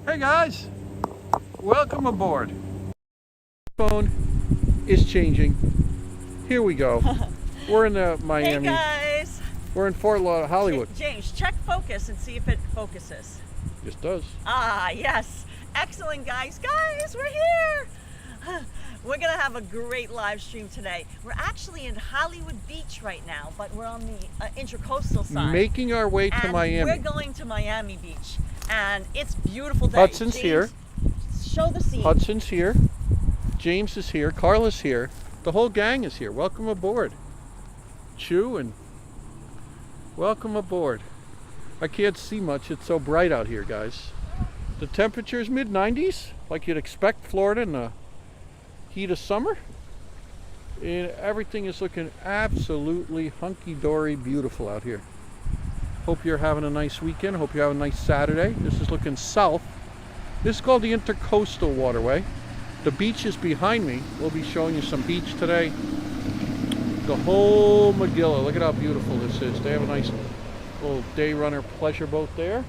Hey guys, welcome aboard. Phone is changing. Here we go. We're in Miami. Hey guys. We're in Fort Lauderdale, Hollywood. James, check focus and see if it focuses. This does. Ah, yes. Excellent, guys. Guys, we're here. We're going to have a great live stream today. We're actually in Hollywood Beach right now, but we're on the intracoastal side. Making our way to Miami. We're going to Miami Beach, and it's a beautiful day. Hudson's James, here. Show the scene. Hudson's here. James is here. Karla's here. The whole gang is here. Welcome aboard. Chew and welcome aboard. I can't see much. It's so bright out here, guys. The temperature is mid-90s, like you'd expect Florida in the heat of summer. And everything is looking absolutely hunky-dory beautiful out here. Hope you're having a nice weekend. Hope you have a nice Saturday. This is looking south. This is called the Intercoastal Waterway. The beach is behind me. We'll be showing you some beach today. The whole Magilla. Look at how beautiful this is. They have a nice little day runner pleasure boat there.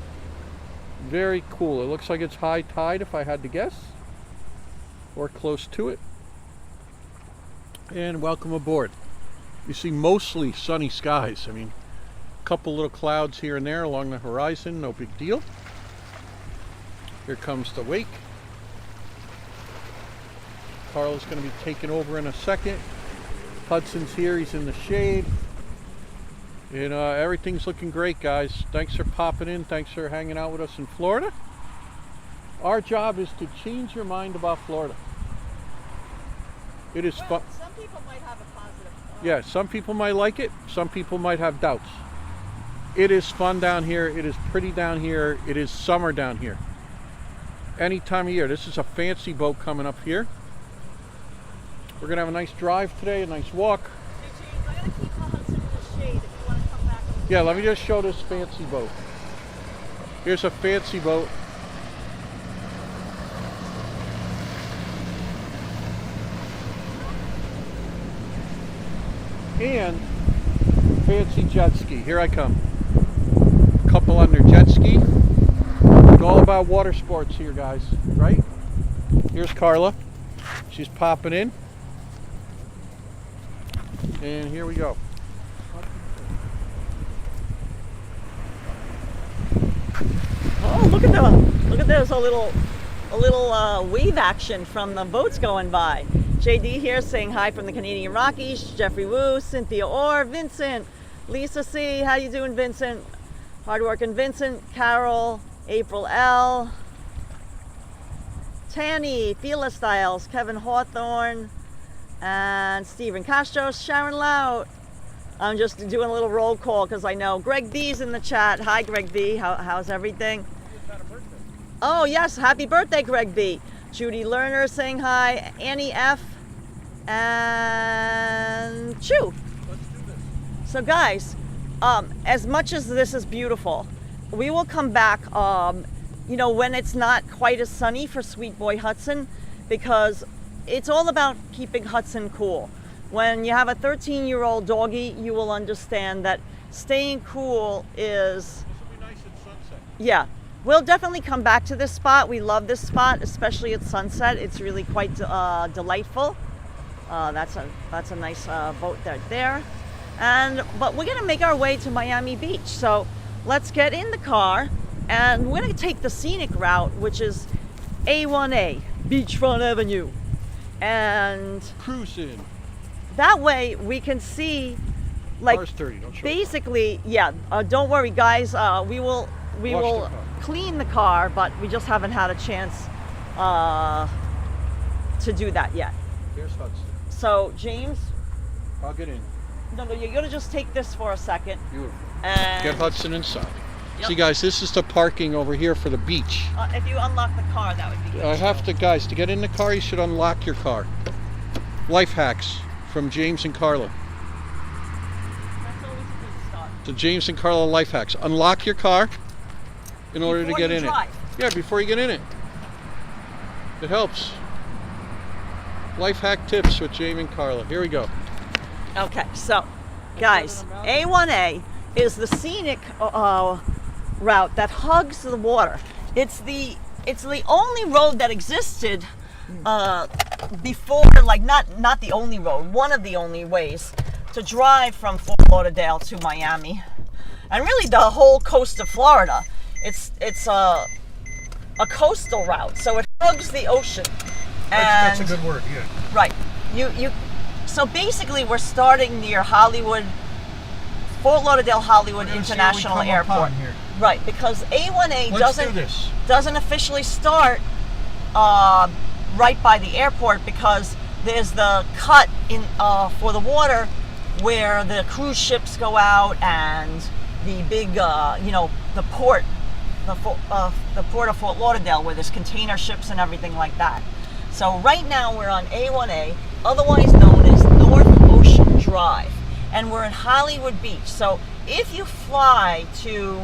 Very cool. It looks like it's high tide if I had to guess. Or close to it. And welcome aboard. You see mostly sunny skies. I mean, a couple little clouds here and there along the horizon. No big deal. Here comes the wake. Karla's going to be taking over in a second. Hudson's here. He's in the shade. And everything's looking great, guys. Thanks for popping in. Thanks for hanging out with us in Florida. Our job is to change your mind about Florida. It is fun. Some people might have a positive thought. Yeah, some people might like it. Some people might have doubts. It is fun down here. It is pretty down here. It is summer down here. Any time of year. This is a fancy boat coming up here. We're going to have a nice drive today, a nice walk. Hey, James, I'm going to keep Hudson in the shade if you want to come back. Yeah, let me just show this fancy boat. Here's a fancy boat. And fancy jet ski. Here I come. Couple on their jet ski. It's all about water sports here, guys, right? Here's Karla. She's popping in. And here we go. Oh, look at there's a little wave action from the boats going by. JD here saying hi from the Canadian Rockies. Jeffrey Wu, Cynthia Orr, Vincent, Lisa C. How you doing, Vincent? Hardworking Vincent, Carol, April L. Tanny, Fila Styles, Kevin Hawthorne, and Stephen Castro, Sharon Lout. I'm just doing a little roll call because I know Greg B's in the chat. Hi, Greg B. How's everything? Oh, yes. Happy birthday, Greg B. Judy Lerner saying hi. Annie F. And Chew. Let's do this. So, guys, as much as this is beautiful, we will come back, when it's not quite as sunny for Sweet Boy Hudson, because it's all about keeping Hudson cool. When you have a 13-year-old doggy, you will understand that staying cool is... This will be nice at sunset. Yeah. We'll definitely come back to this spot. We love this spot, especially at sunset. It's really quite delightful. That's a nice boat there. But we're going to make our way to Miami Beach. So let's get in the car, and we're going to take the scenic route, which is A1A, Beachfront Avenue. And Cruising. that way we can see, like, Car's dirty. Don't show basically, yeah, don't worry, guys. We will the car. clean the car, but we just haven't had a chance to do that yet. Here's Hudson. So, James, I'll get in. no, you're gonna just take this for a second. Beautiful. And Get Hudson inside. Yep. See, guys, this is the parking over here for the beach. If you unlock the car, that would be good. I have to, guys, to get in the car, you should unlock your car. Life hacks from James and Karla. That's always a good start. The James and Karla life hacks. Unlock your car in order to Before get you in drive. it. Yeah, before you get in it. It helps. Life hack tips with James and Karla. Here we go. Okay, so, guys, A1A is the scenic route that hugs the water. It's the it's the only road that existed before, like not the only road, one of the only ways to drive from Fort Lauderdale to Miami, and really the whole coast of Florida. It's a coastal route, so it hugs the ocean. That's a good word, yeah. Right. So basically, we're starting near Hollywood, Fort Lauderdale Hollywood International Airport. Here. Right, because A1A Let's doesn't officially start right by the airport, because there's the cut in for the water where the cruise ships go out, and the big the port of Fort Lauderdale, where there's container ships and everything like that. So right now we're on A1A, otherwise known as North Ocean Drive, and we're in Hollywood Beach. So if you fly to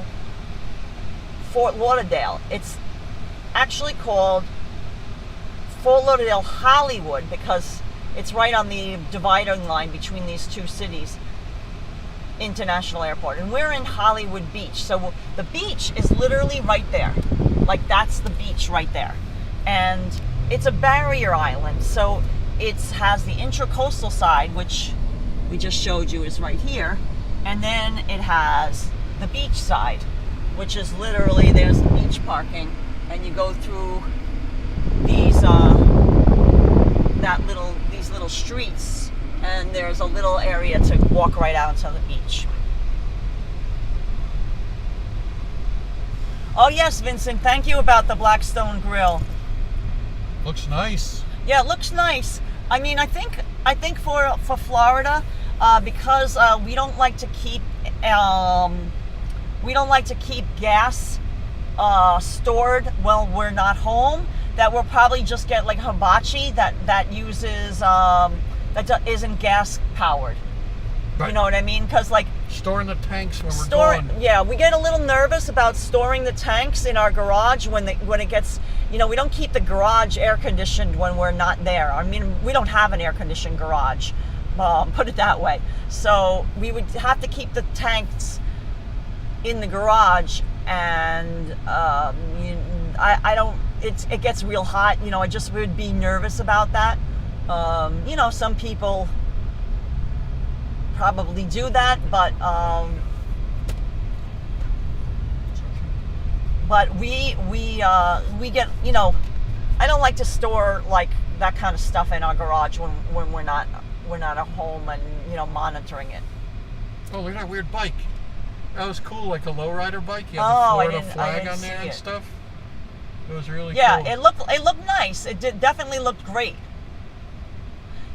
Fort Lauderdale, it's actually called Fort Lauderdale Hollywood because it's right on the dividing line between these two cities, International Airport, and we're in Hollywood Beach. So the beach is literally right there, like that's the beach right there, and it's a barrier island. So it has the intracoastal side, which we just showed you is right here, and then it has the beach side, which is literally, there's the beach parking, and you go through these these little streets, and there's a little area to walk right out to the beach. Oh yes, Vincent, thank you about the Blackstone Grill. Looks nice. Yeah, it looks nice. I mean, I think for Florida, because we don't like to keep gas stored while we're not home, that we'll probably just get like hibachi that uses that isn't gas powered. Right. You know what I mean? Because like storing the tanks when we're gone. Yeah, we get a little nervous about storing the tanks in our garage when it gets, we don't keep the garage air conditioned when we're not there. I mean, we don't have an air conditioned garage, put it that way. So we would have to keep the tanks in the garage, and I don't. It gets real hot. I just would be nervous about that. Some people probably do that, but we get, I don't like to store like that kind of stuff in our garage when we're not at home and monitoring it. Oh, look at that weird bike. That was cool, like a lowrider bike. You had the Florida flag on there and stuff. It was really cool. Yeah, it looked nice. It definitely looked great.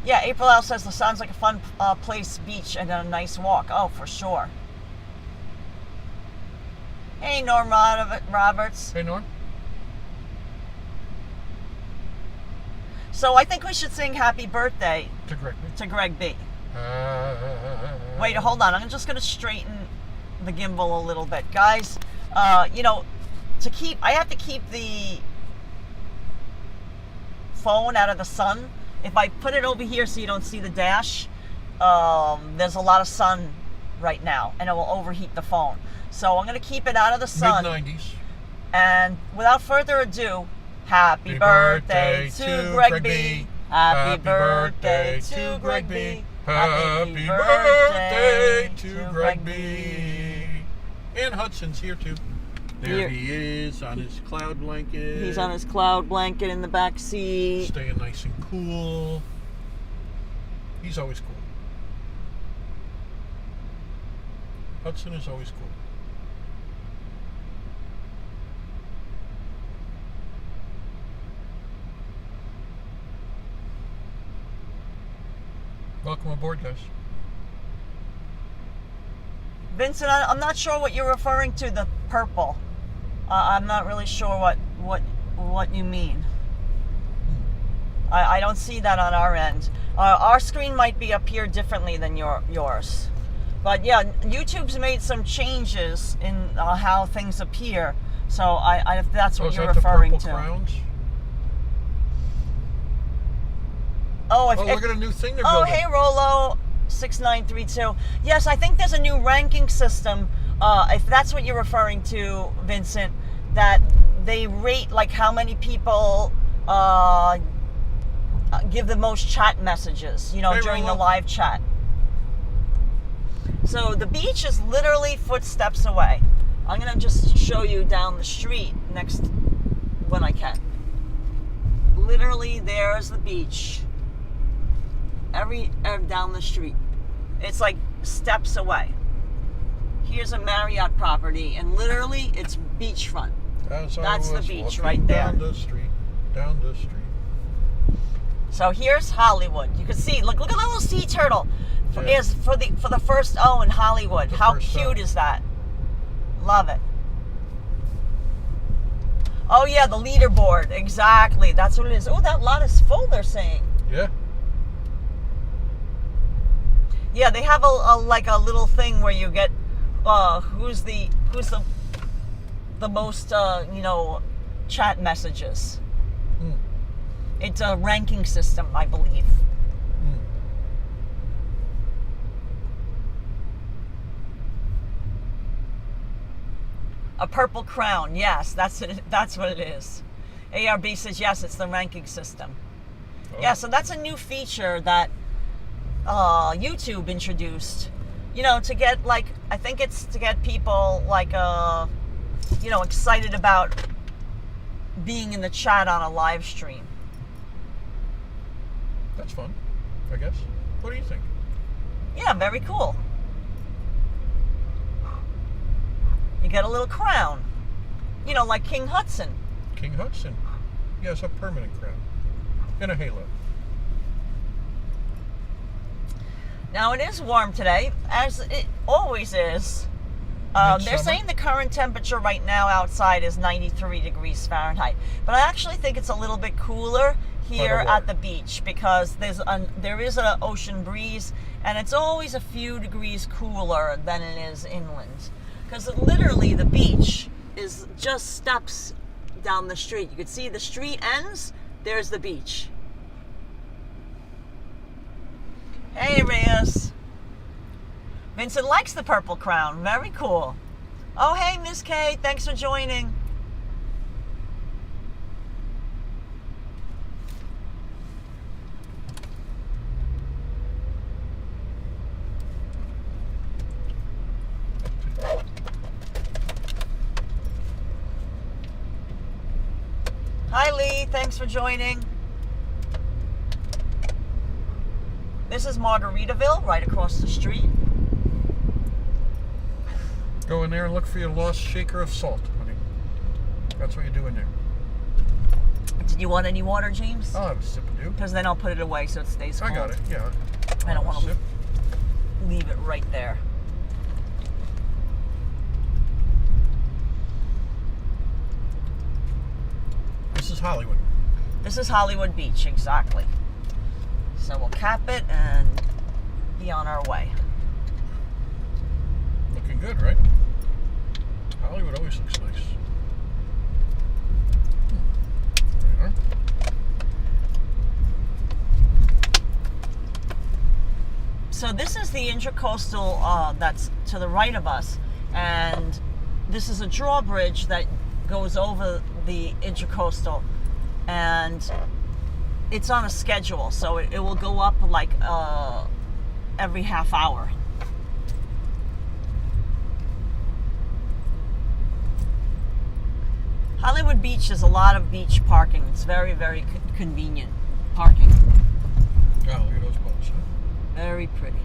Yeah, April L says, sounds like a fun place, beach, and a nice walk. Oh, for sure. Hey, Norm Roberts. Hey, Norm. So I think we should sing happy birthday to Greg B. Wait, hold on. I'm just going to straighten the gimbal a little bit. Guys, I have to keep the phone out of the sun. If I put it over here so you don't see the dash, there's a lot of sun right now, and it will overheat the phone. So I'm going to keep it out of the sun. Mid-90s. And without further ado, happy birthday to Greg B. Happy birthday to Greg B. Happy birthday to Greg B. And Hudson's here too. There he is on his cloud blanket. He's on his cloud blanket in the back seat. Staying nice and cool. He's always cool. Hudson is always cool. Welcome aboard, guys. Vincent, I'm not sure what you're referring to, the purple. I'm not really sure what you mean. I don't see that on our end. Our screen might be up here differently than yours. But yeah, YouTube's made some changes in how things appear. So if that's what you're referring to. Crowns? Look at a new thing they're building. Oh, hey, Rolo 6932. Yes, I think there's a new ranking system. If that's what you're referring to, Vincent, that they rate like how many people give the most chat messages, you know, Hey, during the Rolo. live chat. So the beach is literally footsteps away. I'm gonna just show you down the street next when I can. Literally, there's the beach. Down the street. It's like steps away. Here's a Marriott property, and literally, it's beachfront. That's the beach right there. Down the street. So here's Hollywood. You can see. Look at the little sea turtle. Yeah. Is for the first O in Hollywood. How first O. cute is that? Love it. Oh yeah, the leaderboard. Exactly. That's what it is. Oh, that lot is full. They're saying. Yeah. Yeah, they have a little thing where you get who's the most chat messages. It's a ranking system, I believe. A purple crown, yes, that's it. That's what it is. ARB says yes, it's the ranking system. Oh. Yeah, so that's a new feature that YouTube introduced. You know, to get I think it's to get people excited about being in the chat on a live stream. That's fun, I guess. What do you think? Yeah, very cool. You get a little crown. You know, like King Hudson. King Hudson. Yes, a permanent crown. And a halo. Now, it is warm today, as it always is. They're Midsummer? saying the current temperature right now outside is 93 degrees Fahrenheit. But I actually think it's a little bit cooler here By the at the beach because there is an ocean breeze, and it's always a few degrees cooler than it is inland. Because literally the beach is just steps down the street. You can see the street ends, there's the beach. Hey, Reyes. Vincent likes the purple crown. Very cool. Oh, hey, Miss Kay. Thanks for joining. Hi, Lee. Thanks for joining. This is Margaritaville, right across the street. Go in there and look for your lost shaker of salt, honey. That's what you do in there. Did you want any water, James? I'll have a sip of you. Because then I'll put it away so it stays cold. I got it, yeah. I don't want to Sip. leave it right there. This is Hollywood. This is Hollywood Beach, exactly. So we'll cap it and be on our way. Looking good, right? Hollywood always looks nice. There you are. So this is the Intracoastal that's to the right of us, and this is a drawbridge that goes over the Intracoastal, and it's on a schedule, so it will go up like every half hour. Hollywood Beach is a lot of beach parking. It's very, very convenient parking. Oh, look at those boats, huh? Very pretty.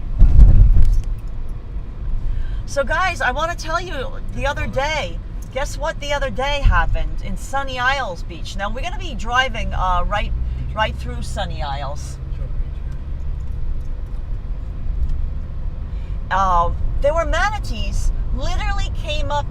So guys, I want to tell you the other day, guess what the other day happened in Sunny Isles Beach. Now we're going to be driving right through Sunny Isles. There were manatees literally came up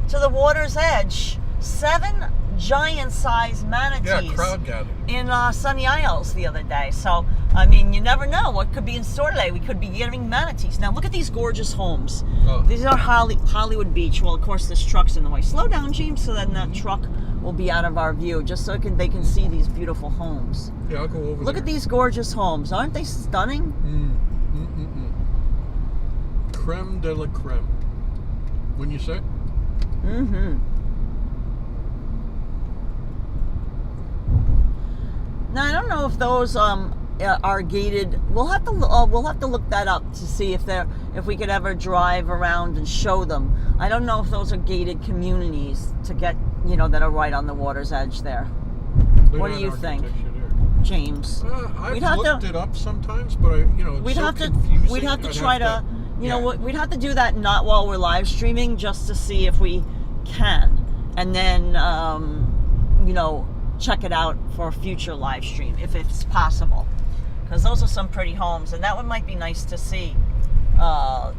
to the water's edge. 7 giant-sized manatees. Yeah, crowd gathered. In Sunny Isles the other day. So, I mean, you never know what could be in store today. We could be getting manatees. Now, look at these gorgeous homes. Oh. These are Hollywood Beach. Well, of course, this truck's in the way. Slow down, James, so then that truck will be out of our view, just so they can see these beautiful homes. Yeah, I'll go over Look there. at these gorgeous homes. Aren't they stunning? Creme de la creme. Wouldn't you say? Mm-hmm. Now I don't know if those are gated. We'll have to look that up to see if we could ever drive around and show them. I don't know if those are gated communities to get, you know, that are right on the water's edge there. What do you think, James? I've looked it up sometimes, but it's confusing. We'd have to try to, we'd have to do that not while we're live streaming, just to see if we can, and then check it out for a future live stream if it's possible, because those are some pretty homes, and that one might be nice to see, how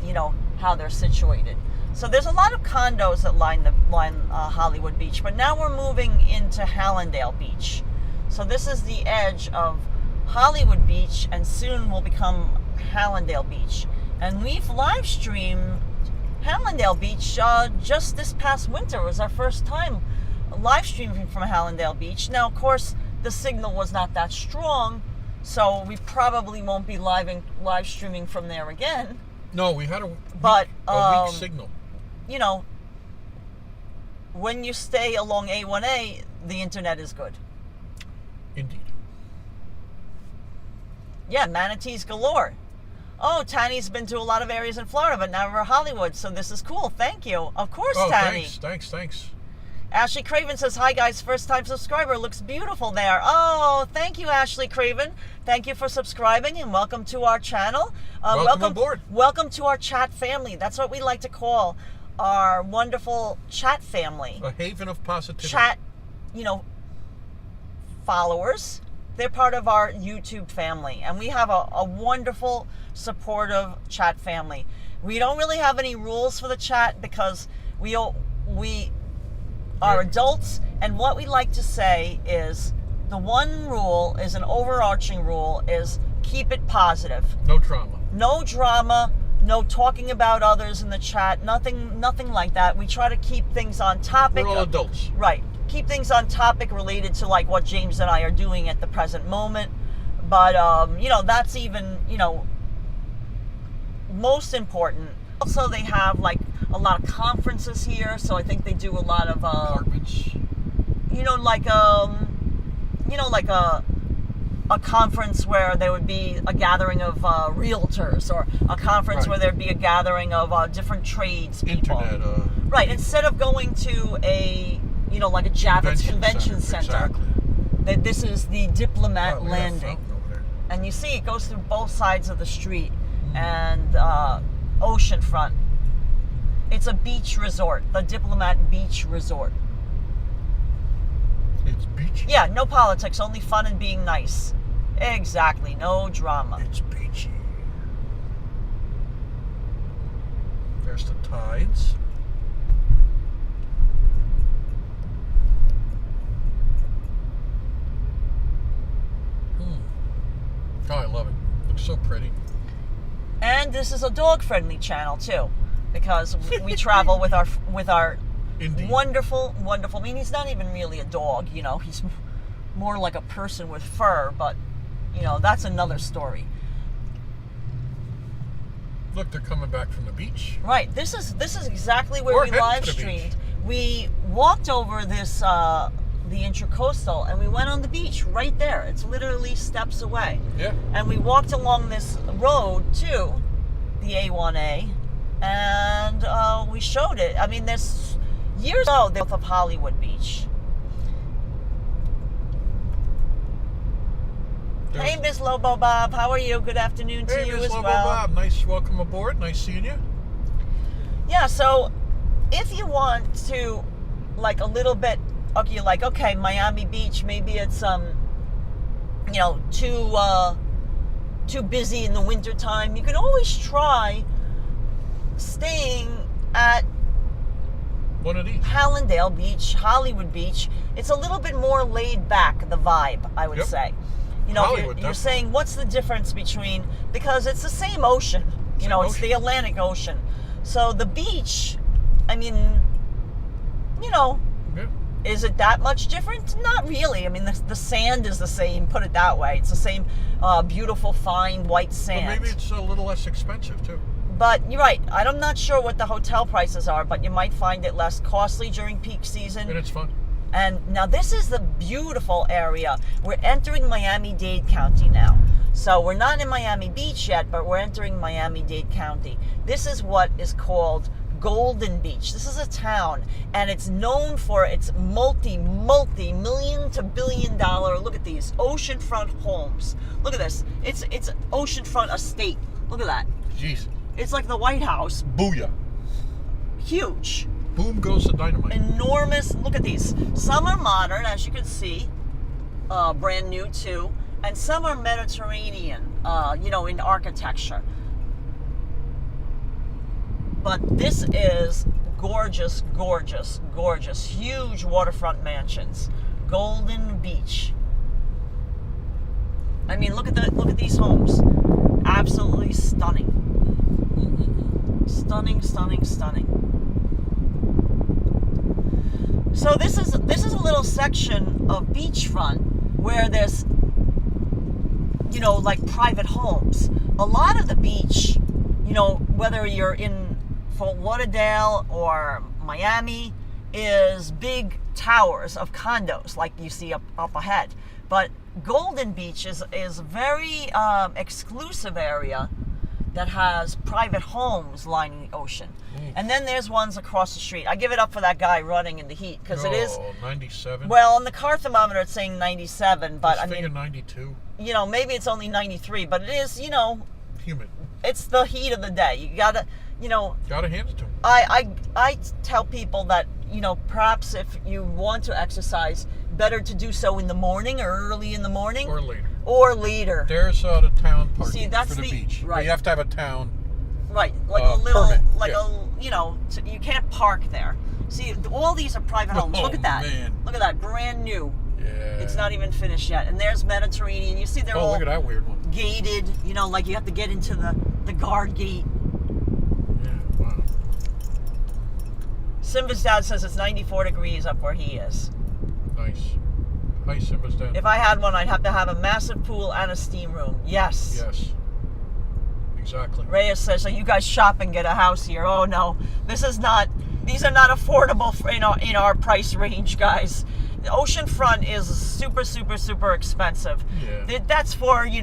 they're situated. So there's a lot of condos that line Hollywood Beach, but now we're moving into Hallandale Beach. So this is the edge of Hollywood Beach, and soon will become Hallandale Beach. And we've live streamed Hallandale Beach just this past winter. It was our first time live streaming from Hallandale Beach. Now, of course, the signal was not that strong, so we probably won't be live streaming from there again. No, we had a weak signal. When you stay along A1A, the internet is good. Indeed. Yeah, manatees galore. Oh, Tanny's been to a lot of areas in Florida, but never Hollywood, so this is cool. Thank you. Of course, Tanny. Thanks. Ashley Craven says, hi guys, first time subscriber. Looks beautiful there. Oh, thank you, Ashley Craven. Thank you for subscribing and welcome to our channel. Welcome aboard. Welcome to our chat family. That's what we like to call our wonderful chat family. A haven of positivity. Chat, followers. They're part of our YouTube family, and we have a wonderful, supportive chat family. We don't really have any rules for the chat because we are adults, and what we like to say is the one rule is an overarching rule is keep it positive. No drama. No drama, no talking about others in the chat, nothing like that. We try to keep things on topic. We're all adults. Right. Keep things on topic related to like what James and I are doing at the present moment. But, that's even, most important. Also, they have like a lot of conferences here, so I think they do a lot of apartments. A conference where there would be a gathering of realtors, or a conference where there'd be a gathering of different trades people. Internet. Right. Instead of going to a like a Javits Convention Center. Exactly. This is the Diplomat Landing. Over there. And you see it goes through both sides of the street and oceanfront. It's a beach resort, the Diplomat Beach Resort. It's beachy. Yeah, no politics, only fun and being nice. Exactly, no drama. It's beachy. There's the tides. Oh, I love it. Looks so pretty. And this is a dog-friendly channel too, because we travel with our Indeed. wonderful. I mean, he's not even really a dog, He's more like a person with fur, but that's another story. Look, they're coming back from the beach. Right. This is exactly where we live streamed. We walked over this the Intracoastal, and we went on the beach right there. It's literally steps away. Yeah. And we walked along this road to the A1A, and we showed it. I mean, there's years ago, they're of Hollywood Beach. Hey, Miss Lobo Bob, how are you? Good afternoon to you as well. Hey, Miss Lobo Bob, nice welcome aboard. Nice seeing you. Yeah, so if you want to, like, a little bit, okay, you're like, okay, Miami Beach, maybe it's too busy in the wintertime. You can always try staying at one of these. Hallandale Beach, Hollywood Beach. It's a little bit more laid back, the vibe, I would say. You're saying, what's the difference between, because it's the same ocean, it's the Atlantic Ocean. So the beach, I mean, is it that much different? Not really. I mean, the sand is the same, put it that way. It's the same beautiful, fine, white sand. Well, maybe it's a little less expensive, too. But you're right. I'm not sure what the hotel prices are, but you might find it less costly during peak season. And it's fun. And now this is the beautiful area. We're entering Miami-Dade County now. So we're not in Miami Beach yet, but we're entering Miami-Dade County. This is what is called Golden Beach. This is a town, and it's known for its multi-million to billion-dollar, look at these, oceanfront homes. Look at this. It's oceanfront estate. Look at that. Jeez. It's like the White House. Booyah. Huge. Boom goes the dynamite. Enormous. Look at these. Some are modern, as you can see, brand new too, and some are Mediterranean, in architecture. But this is gorgeous, gorgeous, gorgeous. Huge waterfront mansions. Golden Beach. I mean, look at these homes. Absolutely stunning. Stunning, stunning, stunning. So this is a little section of beachfront where there's, like private homes. A lot of the beach, whether you're in Fort Lauderdale or Miami, is big towers of condos like you see up ahead. But Golden Beach is a very exclusive area that has private homes lining the ocean. And then there's ones across the street. I give it up for that guy running in the heat, because it is 97. Well, on the car thermometer it's saying 97, but I mean 92. Maybe it's only 93, but it is, humid. It's the heat of the day. You gotta, Gotta hand it to him. I tell people that, perhaps if you want to exercise, better to do so in the morning or early in the morning. Or later. There's the town parking. See, that's for the beach. Right. But you have to have a town. Right, like a little, permit. like you can't park there. See, all these are private homes. Look at that. Man. Look at that, brand new. Yeah. It's not even finished yet. And there's Mediterranean. You see, they're all look at that weird one. Gated. Like you have to get into the guard gate. Yeah, wow. Simba's dad says it's 94 degrees up where he is. Nice. Hi, Simba's dad. If I had one, I'd have to have a massive pool and a steam room. Yes. Yes. Exactly. Reyes says, so you guys shop and get a house here. Oh no, these are not affordable in our price range, guys. The oceanfront is super, super, super expensive. Yeah. That's for, your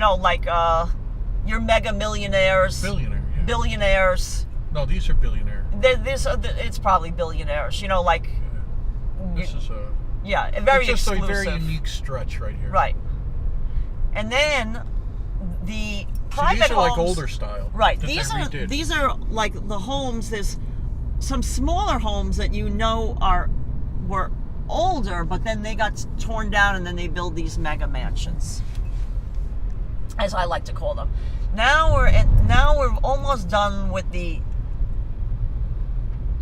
mega millionaires. Billionaires. No, these are billionaires. It's probably billionaires, This is a... Yeah, very it's just exclusive. a very unique stretch right here. Right. And then the private these are homes, like older style. Right. That These are like the homes. There's some smaller homes that were older, but then they got torn down and then they build these mega mansions, as I like to call them. Now we're almost done with the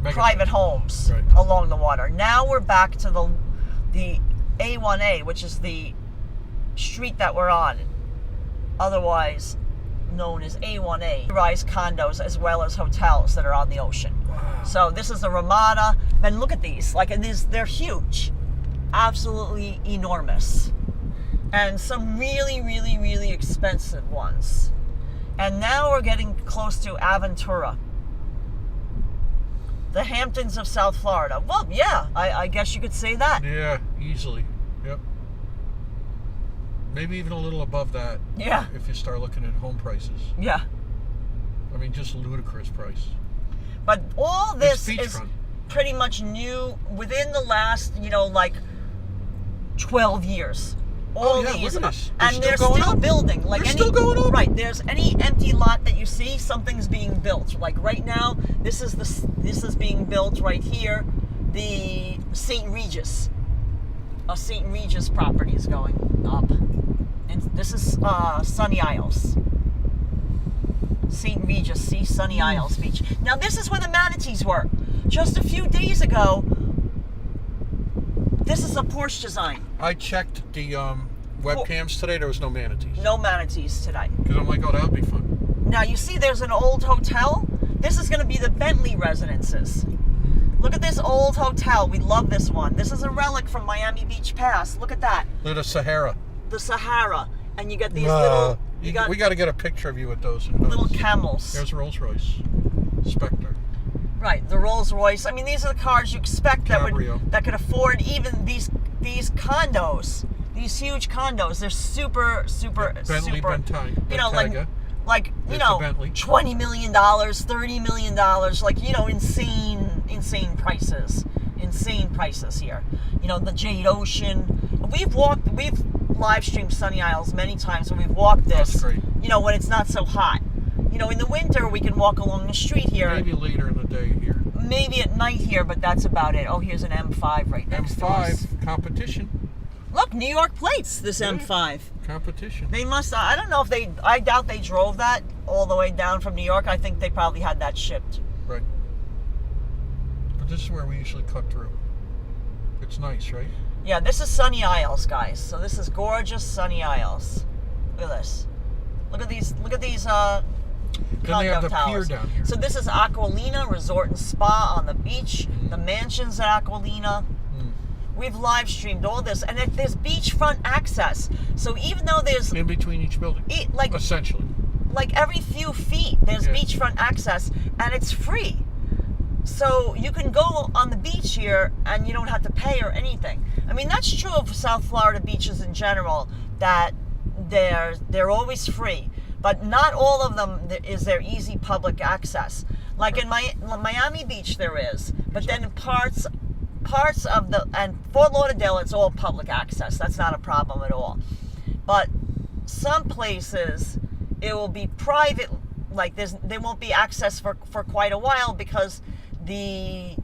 private homes along the water. Now we're back to the A1A, which is the street that we're on, otherwise known as A1A. Rise condos as well as hotels that are on the ocean. Wow. So this is the Ramada. Then look at these. They're huge, absolutely enormous, and some really, really, really expensive ones. And now we're getting close to Aventura, the Hamptons of South Florida. Well, yeah, I guess you could say that. Yeah, easily. Yep. Maybe even a little above that. Yeah. If you start looking at home prices. Yeah. I mean, just ludicrous price. But all this is beachfront. pretty much new within the last, 12 years. All yeah, these, look at this. and they're still building. They're still going up. Right. There's any empty lot that you see, something's being built. Like right now, this is being built right here. The St. Regis, a St. Regis property is going up, and this is Sunny Isles. St. Regis, see, Sunny Isles Beach. Now this is where the manatees were. Just a few days ago, this is a Porsche design. I checked the webcams today. There was no manatees. No manatees today. Because I'm like, oh, that would be fun. Now you see there's an old hotel. This is going to be the Bentley residences. Look at this old hotel. We love this one. This is a relic from Miami Beach Pass. Look at that. Look at the Sahara. The Sahara. And you get these little... we got to get a picture of you with those. Little camels. There's Rolls Royce. Spectre. Right, the Rolls Royce. I mean, these are the cars you expect Cabrio. that could afford even these condos, these huge condos. They're super. Bentley, Bentayga. You know, like you It's know, a Bentley. $20 million, $30 million, like, you know, insane prices here. You know, the Jade Ocean. We've live streamed Sunny Isles many times, and we've walked this. That's great. You know, when it's not so hot. You know, in the winter we can walk along the street here. Maybe later in the day here. Maybe at night here, but that's about it. Oh, here's an M5 right next to us. M5 competition. Look, New York plates, this Yeah. M5. Competition. They must, I don't know if I doubt they drove that all the way down from New York. I think they probably had that shipped. Right. But this is where we usually cut through. It's nice, right? Yeah, this is Sunny Isles, guys. So this is gorgeous Sunny Isles. Look at this. Look at these Then they have condo the pier towers. down here. So this is Aquilina Resort and Spa on the beach. The mansion's at Aquilina. We've live streamed all this, and there's beachfront access. So even though there's In between each building. Essentially. like every few feet, there's Yeah. beachfront access, and it's free. So you can go on the beach here, and you don't have to pay or anything. I mean, that's true of South Florida beaches in general, that they're always free. But not all of them is there easy public access. Like in Miami Beach there is, but then in parts of and Fort Lauderdale, it's all public access. That's not a problem at all. But some places it will be private, like there won't be access for quite a while, because the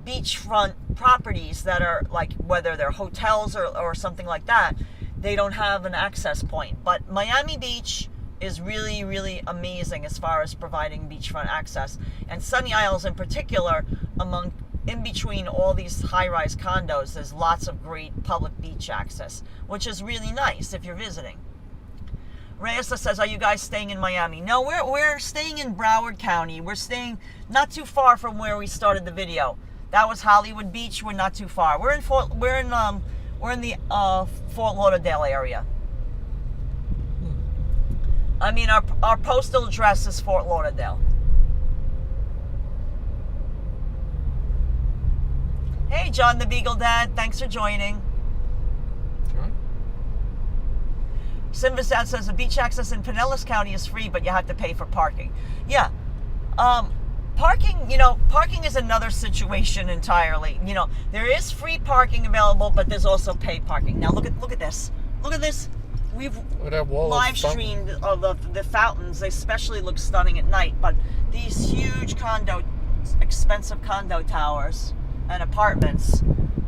beachfront properties that are, like, whether they're hotels or something like that, they don't have an access point. But Miami Beach is really, really amazing as far as providing beachfront access. And Sunny Isles in particular, in between all these high-rise condos, there's lots of great public beach access, which is really nice if you're visiting. Reyesa says, are you guys staying in Miami? No, we're staying in Broward County. We're staying not too far from where we started the video. That was Hollywood Beach. We're not too far. We're in the Fort Lauderdale area. I mean, our postal address is Fort Lauderdale. Hey, John the Beagle Dad, thanks for joining. John? Simba's dad says the beach access in Pinellas County is free, but you have to pay for parking. Yeah, parking is another situation entirely. You know, there is free parking available, but there's also paid parking. Now look at this. Look at this. We've live streamed of the fountains. They especially look stunning at night. But these huge expensive condo towers and apartments,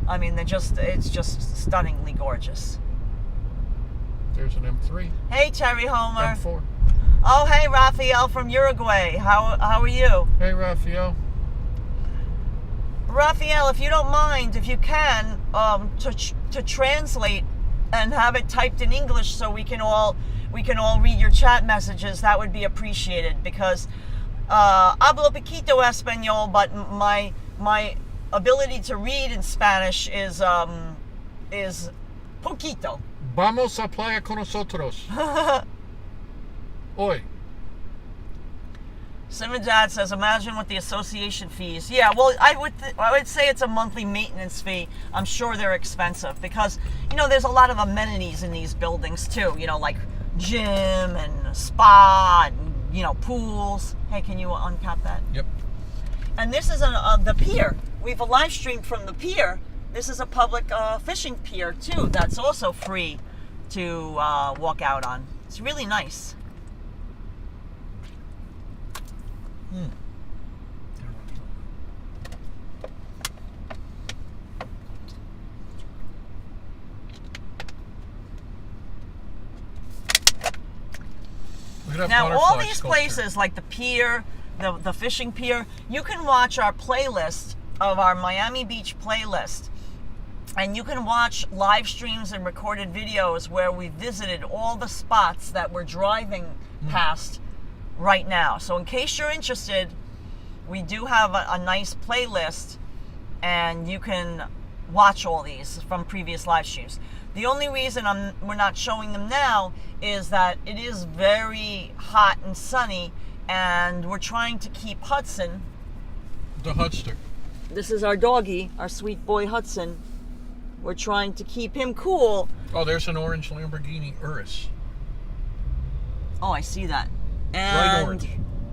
I mean, it's just stunningly gorgeous. There's an M3. Hey, Terry Homer. M4. Oh, hey, Raphael from Uruguay. How are you? Hey, Raphael. Raphael, if you don't mind, if you can, to translate and have it typed in English so we can all read your chat messages, that would be appreciated, because hablo poquito español, but my ability to read in Spanish is poquito. Vamos a playa con nosotros. Hoy. Simon Dad says, imagine with the association fees. Yeah, well, I would say it's a monthly maintenance fee. I'm sure they're expensive because, you know, there's a lot of amenities in these buildings too. You know, like gym and spa and, you know, pools. Hey, can you uncap that? Yep. And this is the pier. We've live streamed from the pier. This is a public fishing pier too. That's also free to walk out on. It's really nice. Now, all these places, like the pier, the fishing pier, you can watch our playlist of our Miami Beach playlist. And you can watch live streams and recorded videos where we visited all the spots that we're driving past right now. So in case you're interested, we do have a nice playlist, and you can watch all these from previous live streams. The only reason we're not showing them now is that it is very hot and sunny, and we're trying to keep Hudson The Hudster. This is our doggy, our sweet boy Hudson. We're trying to keep him cool. Oh, there's an orange Lamborghini Urus. Oh, I see that. And Bright orange.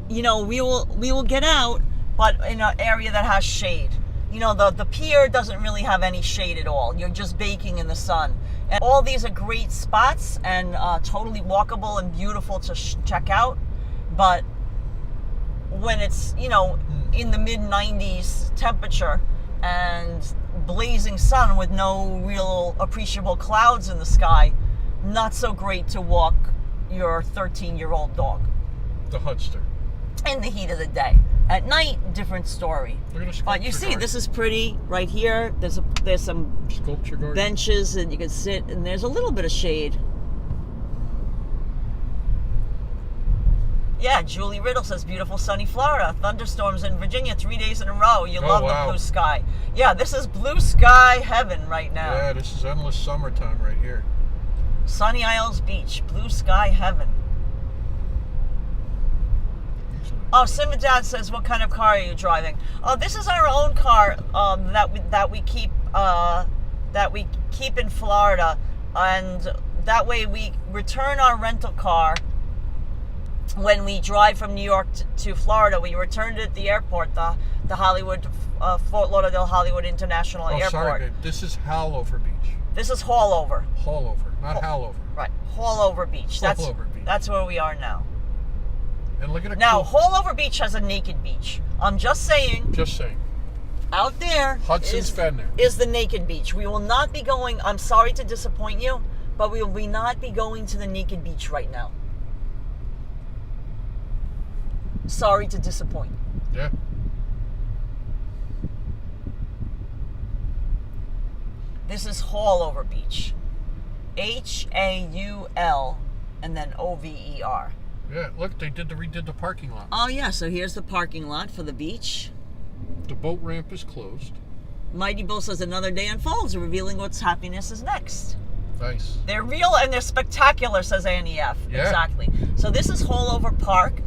you know, we will get out, but in an area that has shade. You know, the pier doesn't really have any shade at all. You're just baking in the sun. And all these are great spots and totally walkable and beautiful to check out. But when it's, you know, in the mid 90s temperature and blazing sun with no real appreciable clouds in the sky, not so great to walk your 13-year-old dog. The Hudster. In the heat of the day. At night, different story. Look at a But you sculpture see, garden. this is pretty right here. There's some Sculpture garden. benches and you can sit, and there's a little bit of shade. Yeah, Julie Riddle says, beautiful sunny Florida. Thunderstorms in Virginia 3 days in a row. You love wow. the blue sky. Yeah, this is blue sky heaven right now. Yeah, this is endless summertime right here. Sunny Isles Beach, blue sky heaven. Oh, Simadad says, what kind of car are you driving? Oh, this is our own car that we keep in Florida, and that way we return our rental car when we drive from New York to Florida. We returned it at the airport, the Hollywood, Fort Lauderdale Hollywood International Airport. Sorry, babe. This is Haulover Beach. This is Haulover. Haulover, not Haulover. Right, Haulover Beach. Haulover Beach. That's where we are now. And look at it. Now, Haulover Beach has a naked beach. I'm just saying. Just saying. Out there Hudson's been there. is the naked beach. We will not be going, I'm sorry to disappoint you, but we will not be going to the naked beach right now. Sorry to disappoint. Yeah. This is Haulover Beach. Haul and then Over. Yeah, look, they redid the parking lot. Oh yeah, so here's the parking lot for the beach. The boat ramp is closed. Mighty Bull says another day unfolds, revealing what's happiness is next. Nice. They're real and they're spectacular, says Annie F. Yeah. Exactly. So this is Haulover Park,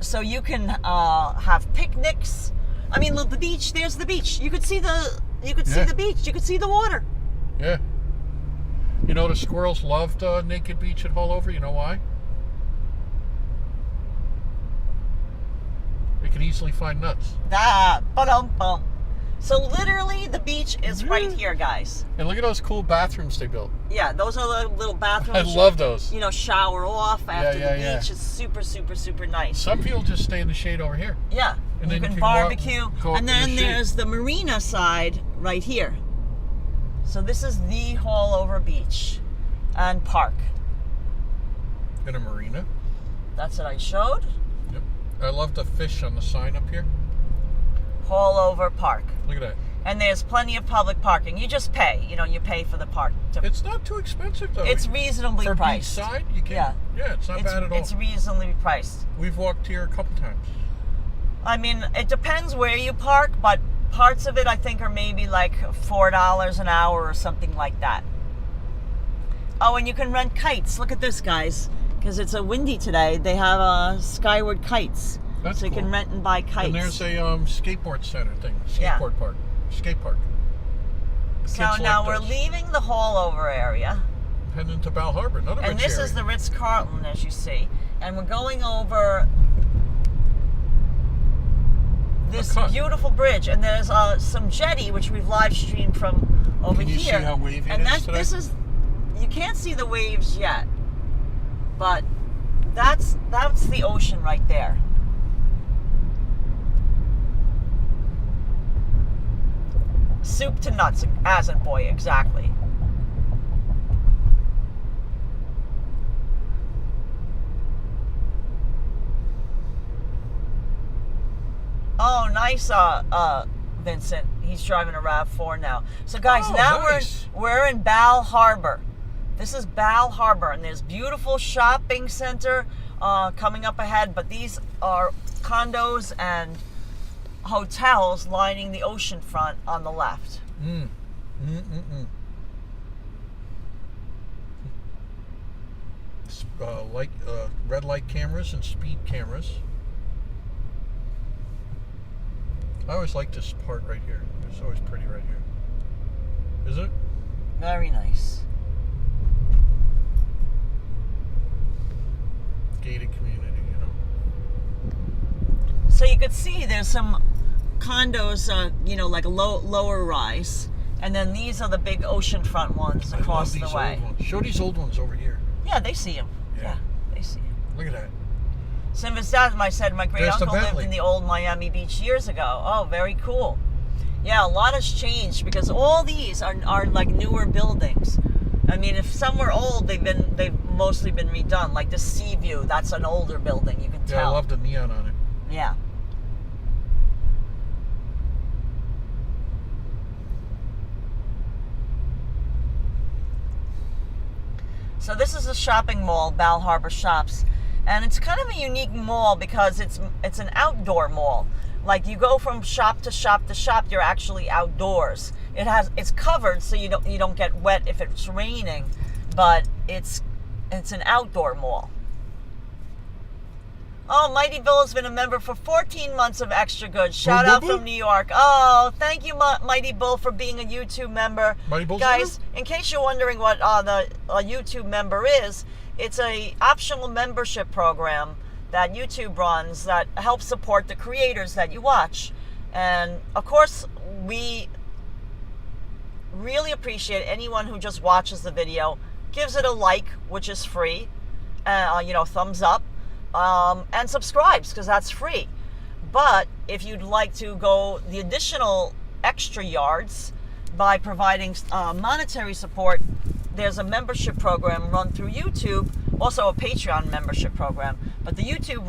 so you can have picnics. I mean, look, the beach. There's the beach. You could see the see the beach. You could see the water. Yeah. You know, the squirrels loved naked beach at Haulover. You know why? They can easily find nuts. Ba-dum-bum. So literally, the beach is right here, guys. And look at those cool bathrooms they built. Yeah, those are the little bathrooms. I love those. You know, shower off after the beach. Yeah. It's super, super, super nice. Some people just stay in the shade over here. Yeah, And you then can you can barbecue. go up And in the then shade. there's the Marina side right here. So this is the Haulover Beach and Park. In a marina. That's what I showed. Yep. I love the fish on the sign up here. Haulover Park. Look at that. And there's plenty of public parking. You just pay. You know, you pay for the park. It's not too expensive though. It's reasonably for priced. beachside, you can. Yeah, it's not bad at all. It's reasonably priced. We've walked here a couple times. I mean, it depends where you park, but parts of it I think are maybe like $4 an hour or something like that. Oh, and you can rent kites. Look at this, guys. Because it's a windy today, they have skyward kites. That's so you can cool. rent and buy kites. And there's a skateboard center thing. Yeah. Park. Skate park. So Kids now like we're those. leaving the Haulover area. Heading to Bal Harbour, another And rich this area. is the Ritz-Carlton, as you see. And we're going over this cut. beautiful bridge. And there's some jetty, which we've live streamed from over Can you here. see how wavy and it is today? this is, you can't see the waves yet, but that's the ocean right there. Soup to nuts, as in boy, exactly. Oh, nice, Vincent. He's driving a RAV4 now. So, guys, Oh, now nice. we're in Bal Harbour. This is Bal Harbour, and there's beautiful shopping center coming up ahead. But these are condos and hotels lining the ocean front on the left. Red light cameras and speed cameras. I always like this part right here. It's always pretty right here. Isn't it? Very nice. Gated community, you know. So you could see there's some condos, you know, like a lower rise. And then these are the big oceanfront ones across the way. Old ones. Show these old ones over here. Yeah, they see them. Yeah, they see them. Look at that. Same as that, my great uncle lived in the old Miami Beach years ago. Oh, very cool. Yeah, a lot has changed because all these are like newer buildings. I mean, if some were old, they've mostly been redone. Like the Sea View, that's an older building. You can tell. Yeah, I love the neon on it. Yeah. So this is a shopping mall, Bal Harbour Shops, and it's kind of a unique mall because it's an outdoor mall. Like you go from shop to shop to shop, you're actually outdoors. It's covered so you don't get wet if it's raining, but it's an outdoor mall. Oh, Mighty Bill has been a member for 14 months of Extra Good. Shout out from New York. Oh, thank you, Mighty Bull, for being a YouTube member. Mighty Bull's guys, in case you're wondering what a YouTube member is, it's a optional membership program that YouTube runs that helps support the creators that you watch. And, of course, we really appreciate anyone who just watches the video, gives it a like, which is free, thumbs up, and subscribes, because that's free. But if you'd like to go the additional extra yards by providing monetary support, there's a membership program run through YouTube, also a Patreon membership program. But the YouTube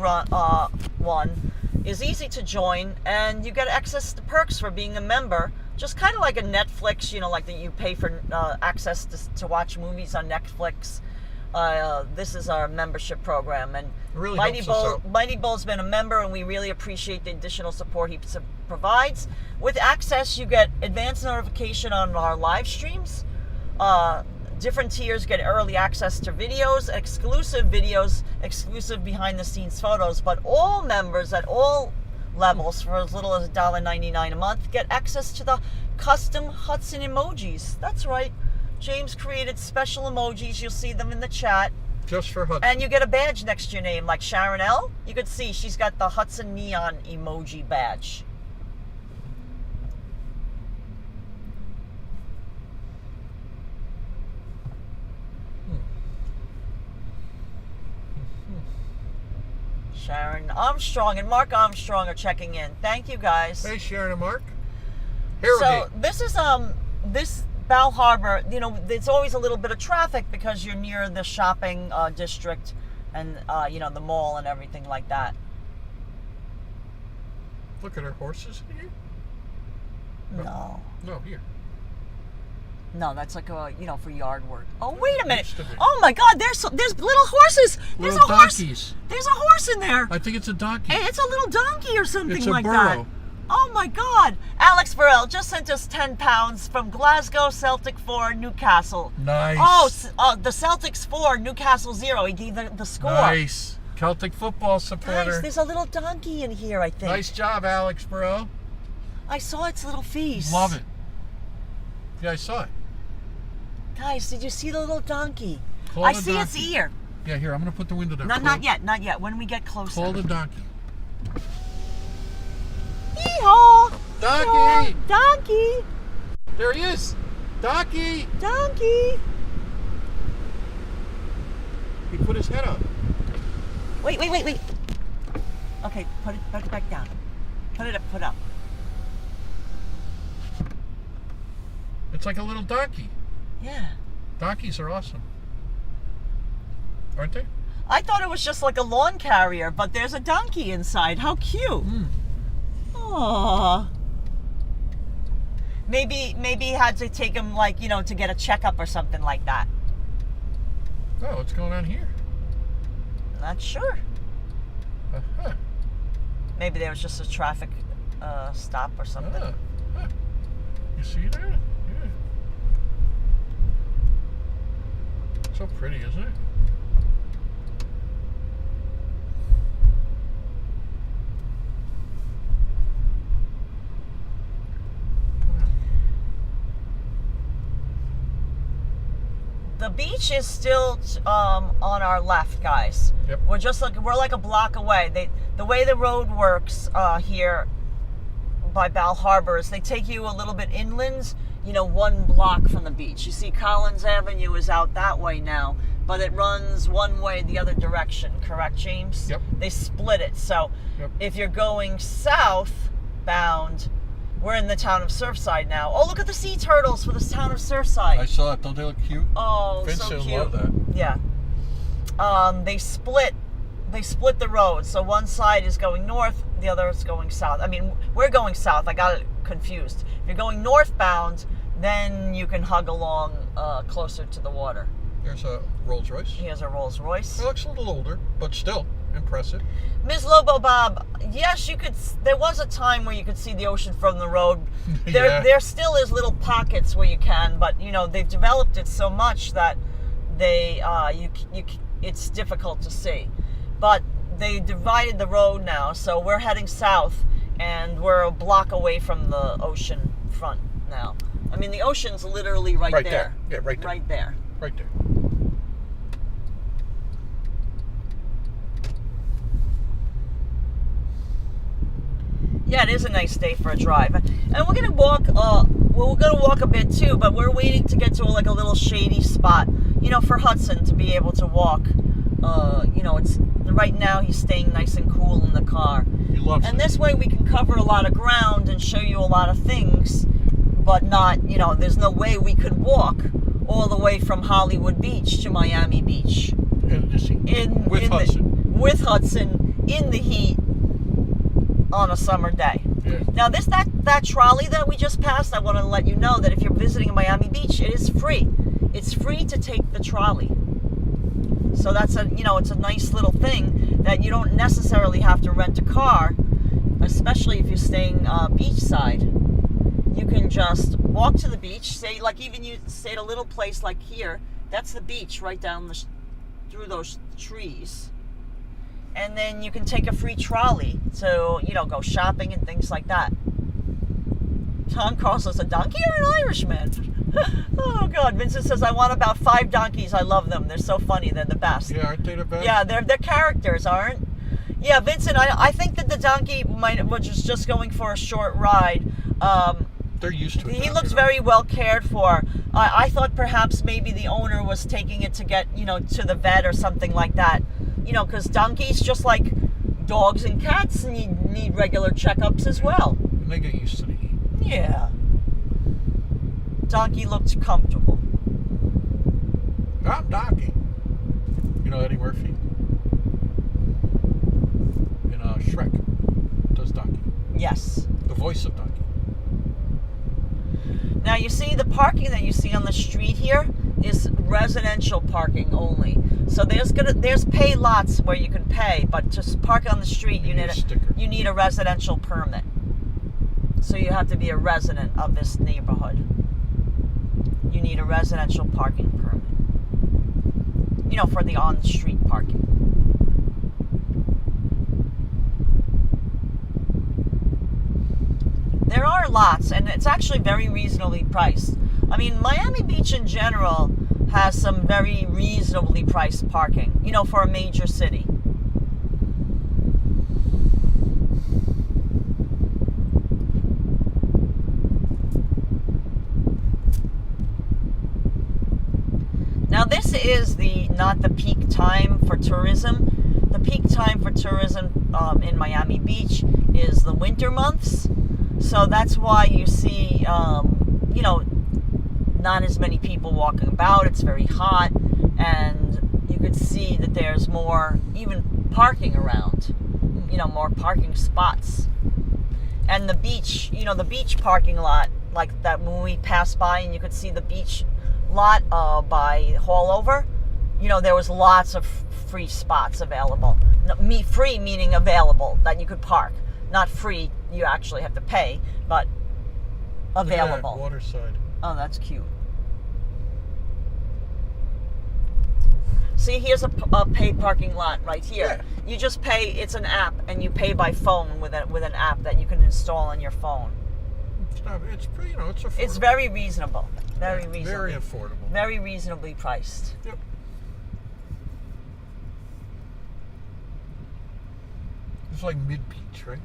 one is easy to join, and you get access to perks for being a member, just kind of like a Netflix, like that you pay for access to watch movies on Netflix. This is our membership program, and really Mighty Bull's been a member, and we really appreciate the additional support he provides. With access, you get advance notification on our live streams. Different tiers get early access to videos, exclusive behind-the-scenes photos. But all members at all levels, for as little as $1.99 a month, get access to the custom Hudson emojis. That's right. James created special emojis. You'll see them in the chat. Just for Hudson. And you get a badge next to your name, like Sharon L. You could see she's got the Hudson Neon emoji badge. Sharon Armstrong and Mark Armstrong are checking in. Thank you, guys. Hey, Sharon and Mark. So this is this Bal Harbour. There's always a little bit of traffic because you're near the shopping district and the mall and everything like that. Look at our horses in here. No, here. No, that's like for yard work. Oh, wait a minute. Oh my God, there's little horses. There's little donkeys. Horse. There's a horse in there. I think it's a donkey. It's a little donkey or something it's like a that. burro. Oh my God. Alex Burrell just sent us £10 from Glasgow, Celtic 4, Newcastle. Nice. Oh, the Celtics 4, Newcastle 0. He gave the score. Nice. Celtic football supporter. Guys, there's a little donkey in here, I think. Nice job, Alex Burrell. I saw its little face. Love it. Yeah, I saw it. Guys, did you see the little donkey? Call I the see donkey. its ear. Yeah, here, I'm going to put the window down. No, not yet. When we get closer. Call the donkey. Hee-haw! Donkey! Donkey! There he is! Donkey! Donkey! He put his head up. Wait. Okay, put it back down. Put up. It's like a little donkey. Yeah. Donkeys are awesome. Aren't they? I thought it was just like a lawn carrier, but there's a donkey inside. How cute. Aww. Maybe he had to take him, to get a checkup or something like that. Oh, what's going on here? Not sure. Uh-huh. Maybe there was just a traffic stop or something. Huh. You see that? Yeah. So pretty, isn't it? beach is still on our left, guys. Yep. We're like a block away. The way the road works here by Bal Harbour is they take you a little bit inland, 1 block from the beach. You see Collins Avenue is out that way now, but it runs one way the other direction, correct, James? Yep. They split it. So Yep. if you're going southbound, we're in the town of Surfside now. Oh, look at the sea turtles for this town of Surfside. I saw it. Don't they look cute? Oh, Vincent so cute. loved that. Yeah. They split the road. So one side is going north, the other is going south. I mean, we're going south. I got it confused. If you're going northbound, then you can hug along closer to the water. There's a Rolls Royce. Here's a Rolls Royce. It looks a little older, but still impressive. Ms. Lobo Bob, yes, you could. There was a time where you could see the ocean from the road. Yeah. There still is little pockets where you can, but they've developed it so much that it's difficult to see. But they divided the road now, so we're heading south, and we're a block away from the ocean front now. I mean, the ocean's literally right there. Yeah, right there. Right there. Right there. Yeah, it is a nice day for a drive, and we're gonna walk. We're gonna walk a bit too, but we're waiting to get to a little shady spot, for Hudson to be able to walk. It's right now he's staying nice and cool in the car, He loves and it. this way we can cover a lot of ground and show you a lot of things, but not. There's no way we could walk all the way from Hollywood Beach to Miami Beach With Hudson. with Hudson in the heat on a summer day. Yeah. Now that trolley that we just passed, I want to let you know that if you're visiting Miami Beach, it is free. It's free to take the trolley. So that's it's a nice little thing that you don't necessarily have to rent a car, especially if you're staying beachside. You can just walk to the beach, even you stay at a little place like here, that's the beach right down through those trees. And then you can take a free trolley to, go shopping and things like that. Tom calls us a donkey or an Irishman? Oh, God. Vincent says, I want about 5 donkeys. I love them. They're so funny. They're the best. Yeah, aren't they the best? Yeah, they're characters, aren't? Yeah, Vincent, I think that the donkey was just going for a short ride. They're used to it. He looks very well cared for. I thought perhaps maybe the owner was taking it to get, to the vet or something like that. Because donkeys, just like dogs and cats, need regular checkups as well. And they get used to the heat. Yeah. Donkey looked comfortable. I'm Donkey. Eddie Murphy? In Shrek does Donkey. Yes. The voice of Donkey. Now you see the parking that you see on the street here is residential parking only. So there's pay lots where you can pay, but just park on the street you need a residential permit. So you have to be a resident of this neighborhood. You need a residential parking permit. For the on-street parking. There are lots, and it's actually very reasonably priced. I mean, Miami Beach in general has some very reasonably priced parking, for a major city. Now this is not the peak time for tourism. The peak time for tourism in Miami Beach is the winter months. So that's why you see, not as many people walking about. It's very hot, and you could see that there's more even parking around, more parking spots. And the beach, the beach parking lot, like that when we passed by and you could see the beach lot by Haulover, there was lots of free spots available. Free meaning available, that you could park. Not free, you actually have to pay, but available. Yeah, waterside. Oh, that's cute. See, here's a paid parking lot right here. Yeah. You just pay, it's an app, and you pay by phone with an app that you can install on your phone. not. It's pretty. You know, it's affordable. It's very reasonable. Very reasonable. Very affordable. Very reasonably priced. Yep. It's like mid-beach, right?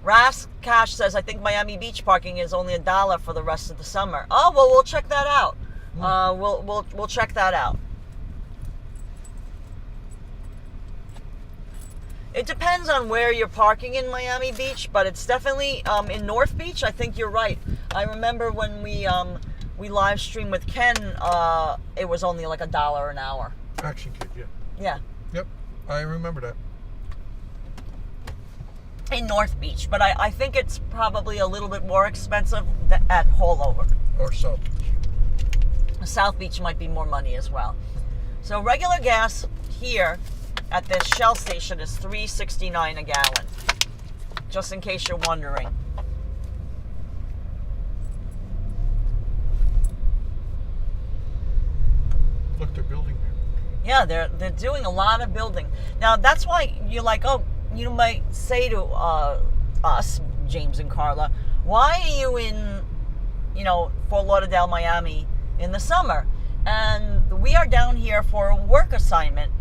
Ras Cash says, I think Miami Beach parking is only $1 for the rest of the summer. Oh, well, we'll check that out. We'll check that out. It depends on where you're parking in Miami Beach, but it's definitely in North Beach. I think you're right. I remember when we live streamed with Ken, it was only like $1 an hour. Action Kid, yeah. Yeah. Yep, I remember that. In North Beach, but I think it's probably a little bit more expensive at Haulover. Or South Beach. South Beach might be more money as well. So regular gas here at this Shell station is $3.69 a gallon. Just in case you're wondering. Look, they're building there. Yeah, they're doing a lot of building. Now that's why you're like, oh, you might say to us, James and Karla, why are you in, Fort Lauderdale, Miami in the summer? And we are down here for a work assignment,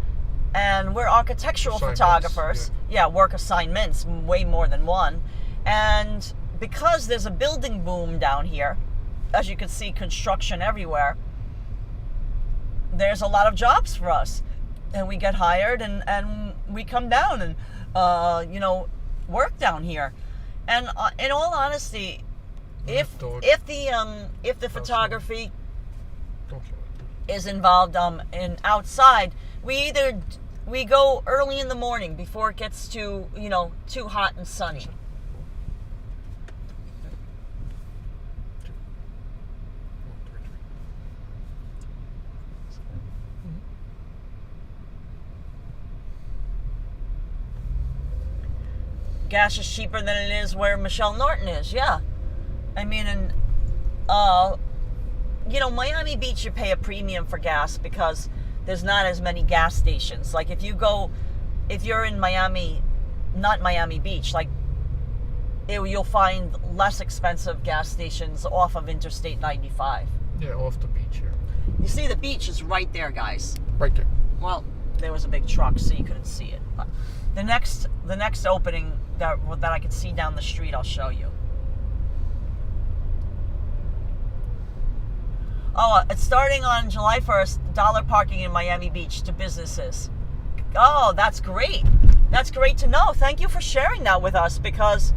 and we're architectural photographers. Yeah, work assignments, way more than one. And because there's a building boom down here, as you can see, construction everywhere, there's a lot of jobs for us. And we get hired, and we come down and work down here. And in all honesty, if the photography is involved in outside, we go early in the morning before it gets too hot and sunny. Gas is cheaper than it is where Michelle Norton is, yeah. I mean, and, Miami Beach, you pay a premium for gas because there's not as many gas stations. Like, if you're in Miami, not Miami Beach, like, you'll find less expensive gas stations off of Interstate 95. Yeah, off the beach here. You see, the beach is right there, guys. Right there. Well, there was a big truck, so you couldn't see it. But the next opening that I could see down the street, I'll show you. Oh, it's starting on July 1st, $1 parking in Miami Beach to businesses. Oh, that's great. That's great to know. Thank you for sharing that with us, because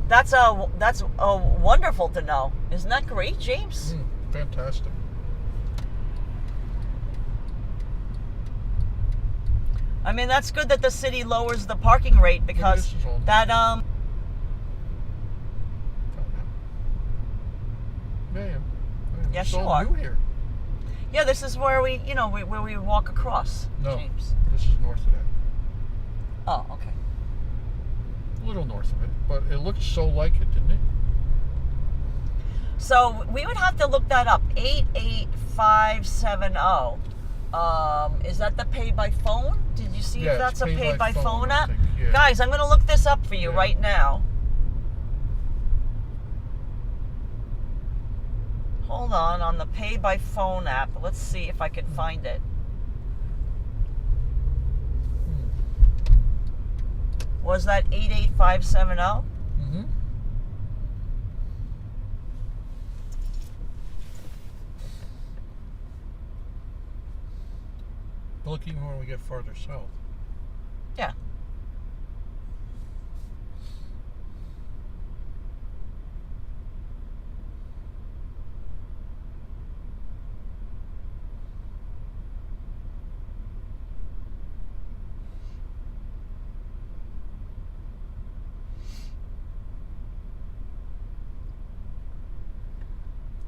that's wonderful to know. Isn't that great, James? Fantastic. I mean, that's good that the city lowers the parking rate, because that Yes, you are. Here. Yeah, this is where we walk across. No, James. This is north of that. Oh, okay. A little north of it, but it looked so like it, didn't it? So we would have to look that up. 88570. Is that the pay by phone? Did you see if that's a pay by phone app? Yeah. Guys, I'm going to look this up for you right now. Hold on the pay by phone app. Let's see if I can find it. Was that 88570? Mm-hmm. Look, even when we get farther south. Yeah.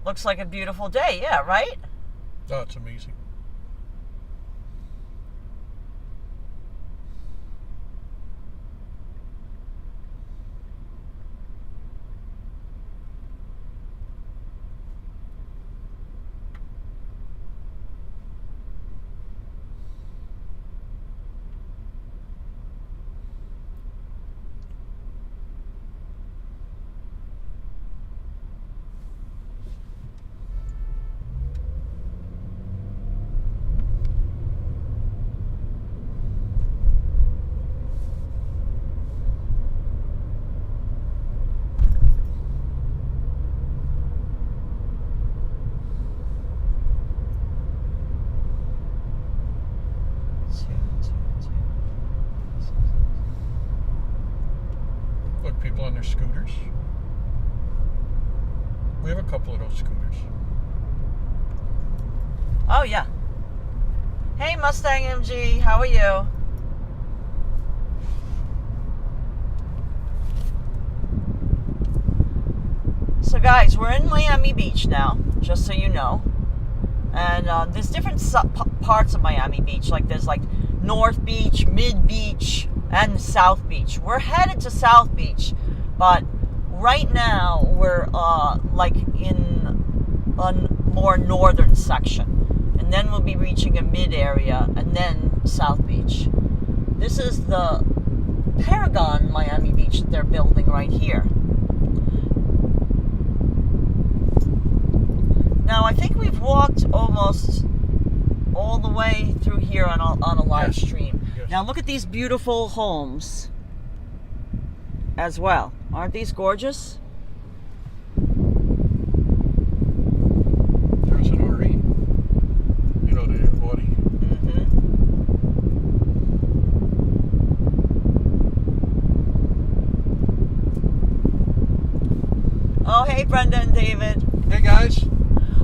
Looks like a beautiful day, yeah, right? Oh, it's amazing. scooters. We have a couple of those scooters. Oh, yeah. Hey, Mustang MG, how are you? So, guys, we're in Miami Beach now, just so you know. And there's different parts of Miami Beach. Like, there's, like, North Beach, Mid Beach, and South Beach. We're headed to South Beach, but right now we're, like, in a more northern section. And then we'll be reaching a mid area, and then South Beach. This is the Paragon Miami Beach that they're building right here. Now, I think we've walked almost all the way through here on a live stream. Yes. Now, look at these beautiful homes as well. Aren't these gorgeous? There's an RE. You know, the Audi. Mm-hmm. Oh, hey, Brenda and David. Hey, guys.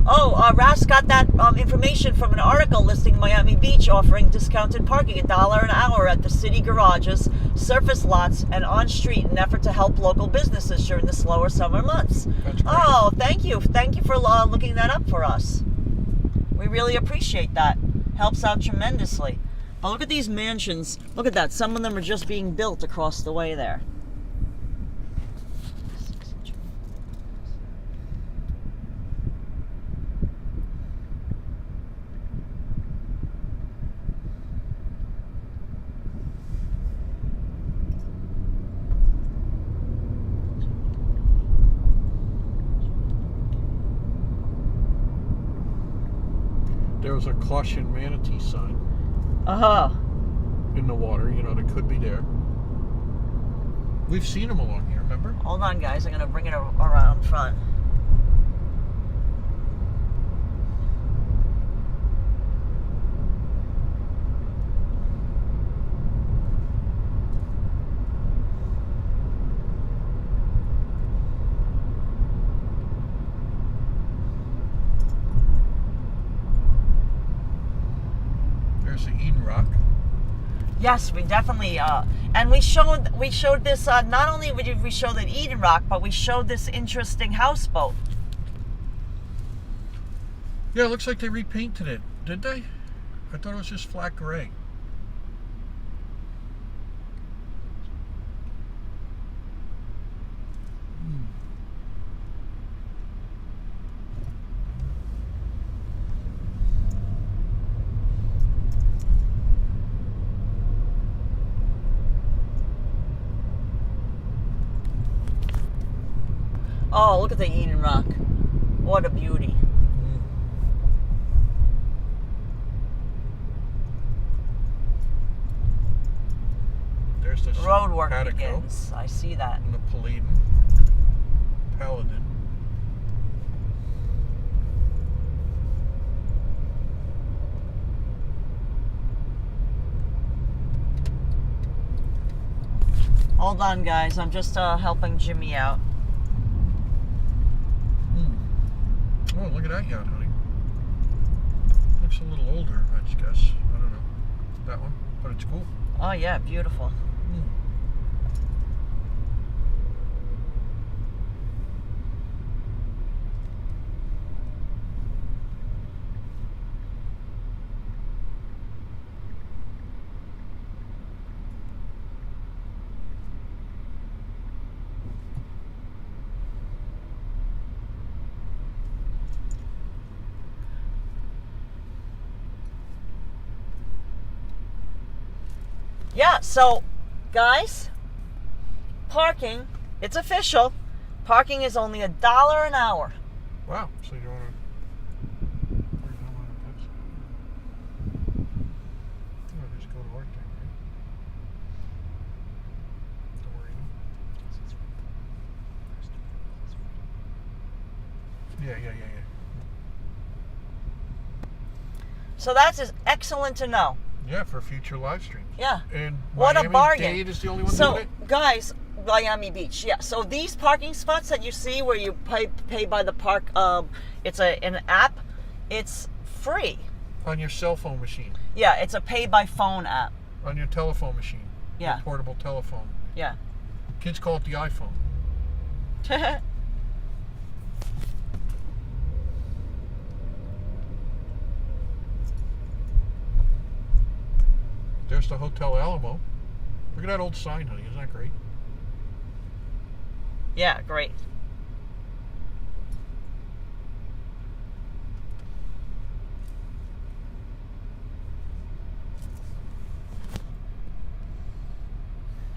Oh, Ras got that information from an article listing Miami Beach offering discounted parking $1 an hour at the city garages, surface lots, and on street in an effort to help local businesses during the slower summer months. That's great. Oh, thank you. Thank you for looking that up for us. We really appreciate that. Helps out tremendously. But look at these mansions. Look at that. Some of them are just being built across the way there. There was a caution manatee sign Uh-huh. in the water, you know, that could be there. We've seen them along here, remember? Hold on, guys. I'm going to bring it around front. There's the Eden Rock. Yes, we definitely, and we showed this, not only did we show the Eden Rock, but we showed this interesting houseboat. Yeah, it looks like they repainted it, did they? I thought it was just flat gray. Oh, look at the Eden Rock. What a beauty. There's the Road work Deco begins. I see that. and the Paladin. Hold on, guys. I'm just helping Jimmy out. Oh, look at that yacht, honey. Looks a little older, I guess. I don't know. That one, but it's cool. Oh, yeah, beautiful. Yeah, so, guys, parking, it's official. Parking is only $1 an hour. Wow. So you want to... just go to work there, right? The Marina. Yeah. So that's excellent to know. Yeah, for future live streams. Yeah. And What a bargain. Miami-Dade is the only one So, doing it? guys, Miami Beach, yeah. So these parking spots that you see where you pay by the park, it's an app. It's free. On your cell phone machine. Yeah, it's a pay by phone app. On your telephone machine. Yeah. Your portable telephone. Yeah. Kids call it the iPhone. There's the Hotel Alamo. Look at that old sign, honey. Isn't that great? Yeah, great.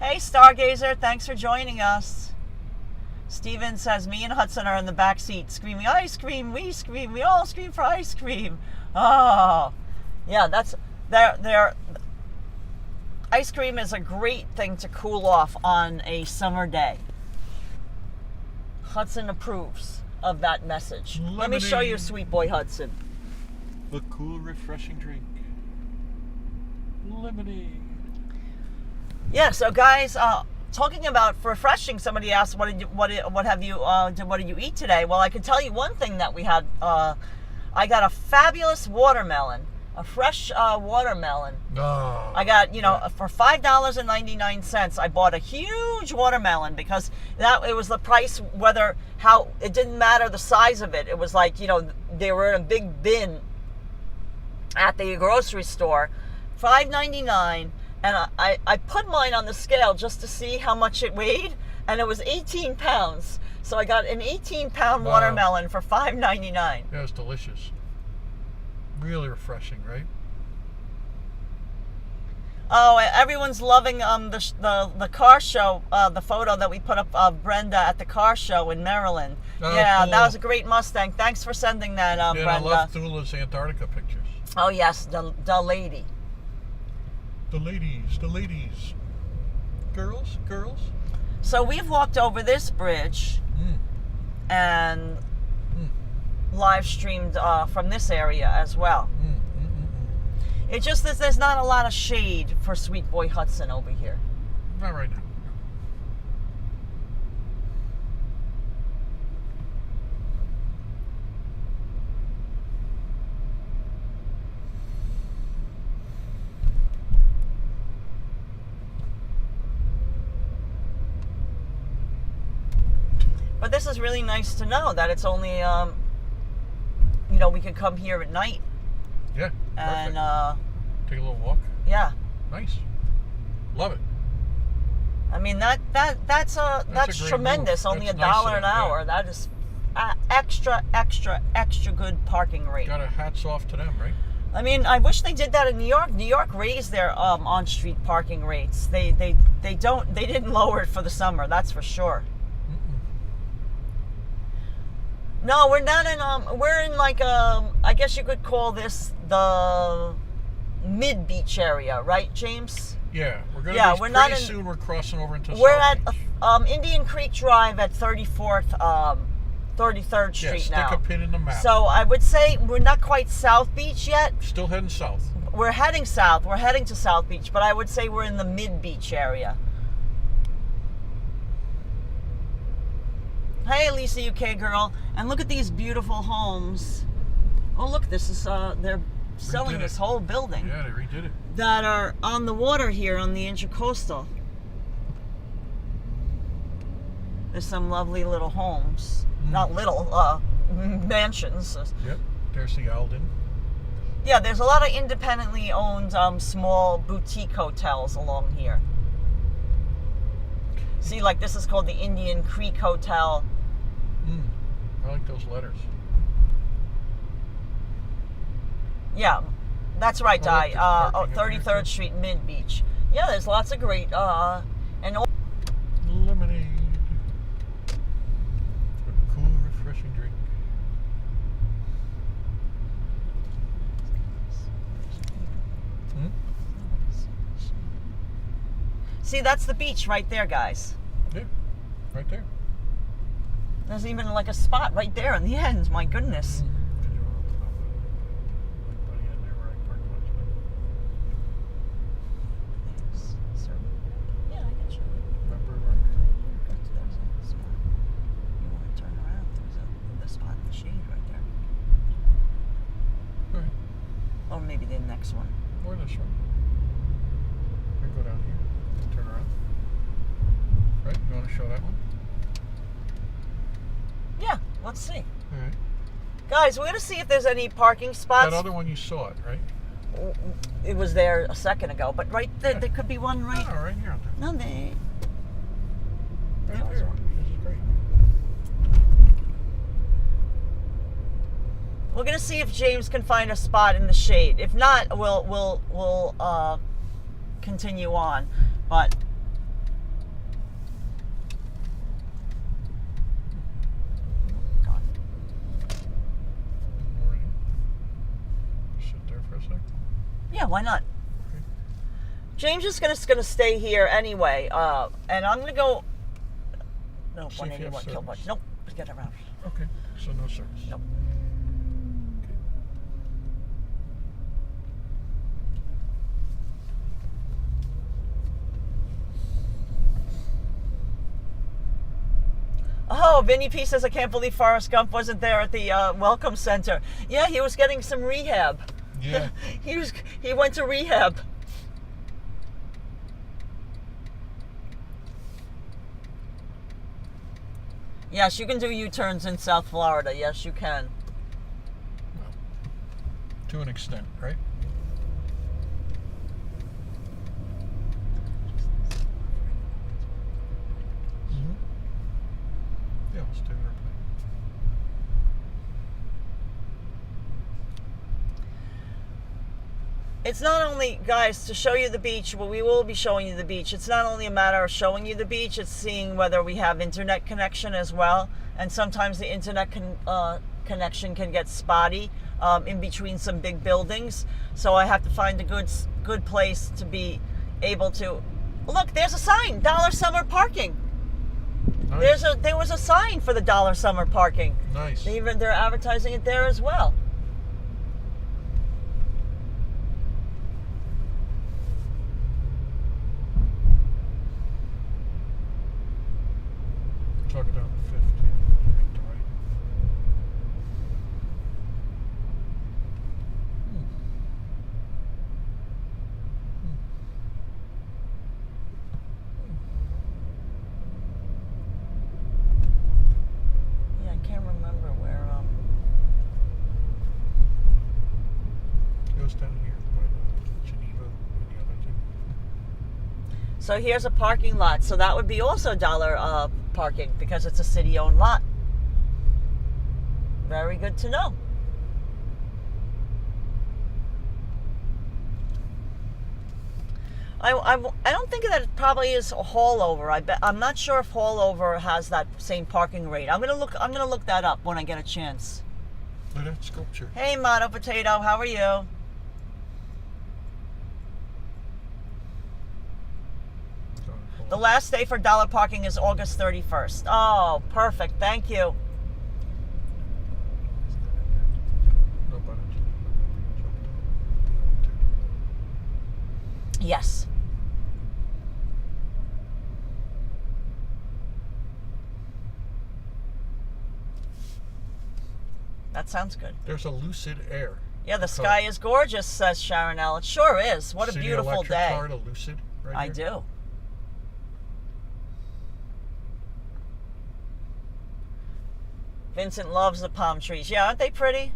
Hey, Stargazer, thanks for joining us. Steven says, me and Hudson are in the back seat screaming, ice cream, we scream, we all scream for ice cream. Oh, yeah, that's, ice cream is a great thing to cool off on a summer day. Hudson approves of that message. Lemonade. Let me show you sweet boy Hudson. A cool, refreshing drink. Lemonade. Yeah, so guys, talking about refreshing, somebody asked, what did you eat today? Well, I can tell you one thing that we had. I got a fabulous watermelon, a fresh watermelon. Oh, I got, for $5.99, I bought a huge watermelon because it was the price, it didn't matter the size of it. It was like, they were in a big bin at the grocery store, $5.99. And I put mine on the scale just to see how much it weighed, and it was 18 pounds. So I got an 18-pound watermelon for $5.99. Yeah, it's delicious. Really refreshing, right? Oh, everyone's loving the car show, the photo that we put up of Brenda at the car show in Maryland. Oh, yeah, cool. That was a great Mustang. Thanks for sending that, Yeah, Brenda. I love Thula's Antarctica pictures. Oh, yes, the lady. The ladies. Girls. So we've walked over this bridge and live streamed from this area as well. It just that there's not a lot of shade for sweet boy Hudson over here. Not right now. But this is really nice to know that it's only, we can come here at night. Yeah. And, take a little walk. Yeah. Nice. Love it. I mean, that's tremendous. Move. Only That's $1 nice an hour. yeah. That is extra good parking rate. Got a hats off to them, right? I mean, I wish they did that in New York. New York raised their on-street parking rates. They didn't lower it for the summer. That's for sure. No, we're not in, we're in like, I guess you could call this the mid-beach area, right, James? Yeah, we're going to we're not in, soon we're crossing over into we're South at Beach. Indian Creek Drive at 33rd Street stick now. a pin in the map. So I would say we're not quite South Beach yet. Still heading south. We're heading south. We're heading to South Beach, but I would say we're in the mid-beach area. Hey, Lisa, UK girl. And look at these beautiful homes. Oh, look, this is, they're selling this whole building. Yeah, they redid it. That are on the water here on the Intracoastal. There's some lovely little homes. Not little, mansions. Yep, there's the Alden. Yeah, there's a lot of independently owned small boutique hotels along here. See, like this is called the Indian Creek Hotel. I like those letters. Yeah, that's right, I Di. like the parking 33rd Street, Mid-Beach. Yeah, there's lots of great, and Lemonade. A cool, refreshing drink. see, that's the beach right there, guys. Yeah, right there. There's even like a spot right there in the end. My goodness. Remember, show that one? Yeah, let's see. All right. Guys, we're going to see if there's any parking spots. That other one you saw it, right? It was there a second ago, but right there, there could be one right. Oh, right here. No, they. Right There was there. one. This is great. We're gonna see if James can find a spot in the shade. If not, we'll continue on. But God. Morning. Sit there for a sec. Yeah, why not? Okay. James is gonna stay here anyway, and I'm gonna go. No, See if you have 181 kilowatt. service. Nope, let's get around. Okay. So no service. Nope. Okay. Oh, Vinny P says, I can't believe Forrest Gump wasn't there at the Welcome Center. Yeah, he was getting some rehab. Yeah. He went to rehab. Yes, you can do U-turns in South Florida. Yes, you can. Well, to an extent, right? Yeah, let's do our plan. It's not only, guys, to show you the beach, well, we will be showing you the beach. It's not only a matter of showing you the beach, it's seeing whether we have internet connection as well. And sometimes the internet connection can get spotty in between some big buildings. So I have to find a good place to be able to... Look, there's a sign, $1 summer parking. Nice. There was a sign for the $1 summer parking. Nice. They're advertising it there as well. Talk it down to 50. Make the right. Yeah, I can't remember where. It goes down here by Geneva and the other two. So here's a parking lot. So that would be also $1 parking because it's a city-owned lot. Very good to know. I don't think that it probably is a Haulover. I'm not sure if Haulover has that same parking rate. I'm gonna look that up when I get a chance. Look at that sculpture. Hey, Mono Potato, how are you? The last day for $1 parking is August 31st. Oh, perfect. Thank you. No button. Yes. That sounds good. There's a lucid air. Yeah, the sky is gorgeous, says Sharon L. It sure is. What a See beautiful the electric day. car to lucid right I here? do. Vincent loves the palm trees. Yeah, aren't they pretty?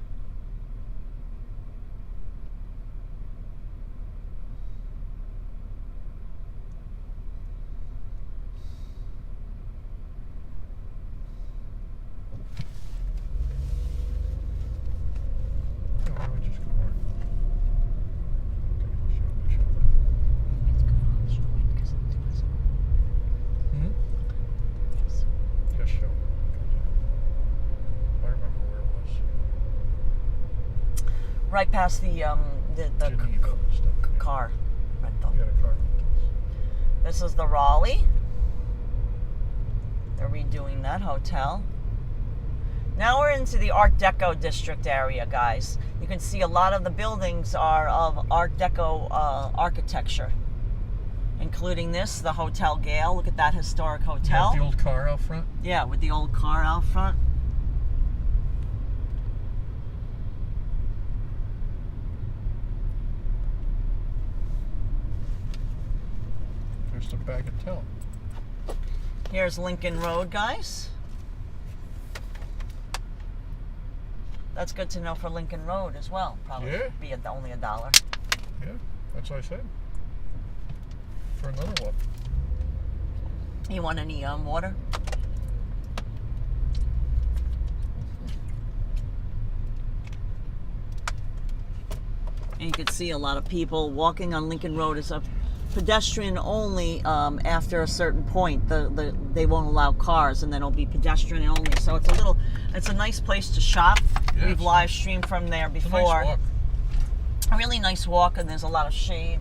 Oh, why don't we just go north? Okay, show it. Hmm? Yes, show it. I remember where it was. Right past the Geneva and stuff. Yeah. car rental. You got a car rentals. This is the Raleigh. They're redoing that hotel. Now we're into the Art Deco district area, guys. You can see a lot of the buildings are of Art Deco architecture, including this, the Hotel Gale. Look at that historic hotel. Yeah, the old car out front. Yeah, with the old car out front. There's the Bagatelle. Here's Lincoln Road, guys. That's good to know for Lincoln Road as well. Probably be only $1. Yeah, that's what I said. For another walk. You want any water? And you can see a lot of people walking on Lincoln Road. Is a pedestrian only after a certain point. They won't allow cars, and then it'll be pedestrian only. So it's a nice place to shop. Yes. We've live streamed from there before. It's a nice walk. A really nice walk, and there's a lot of shade.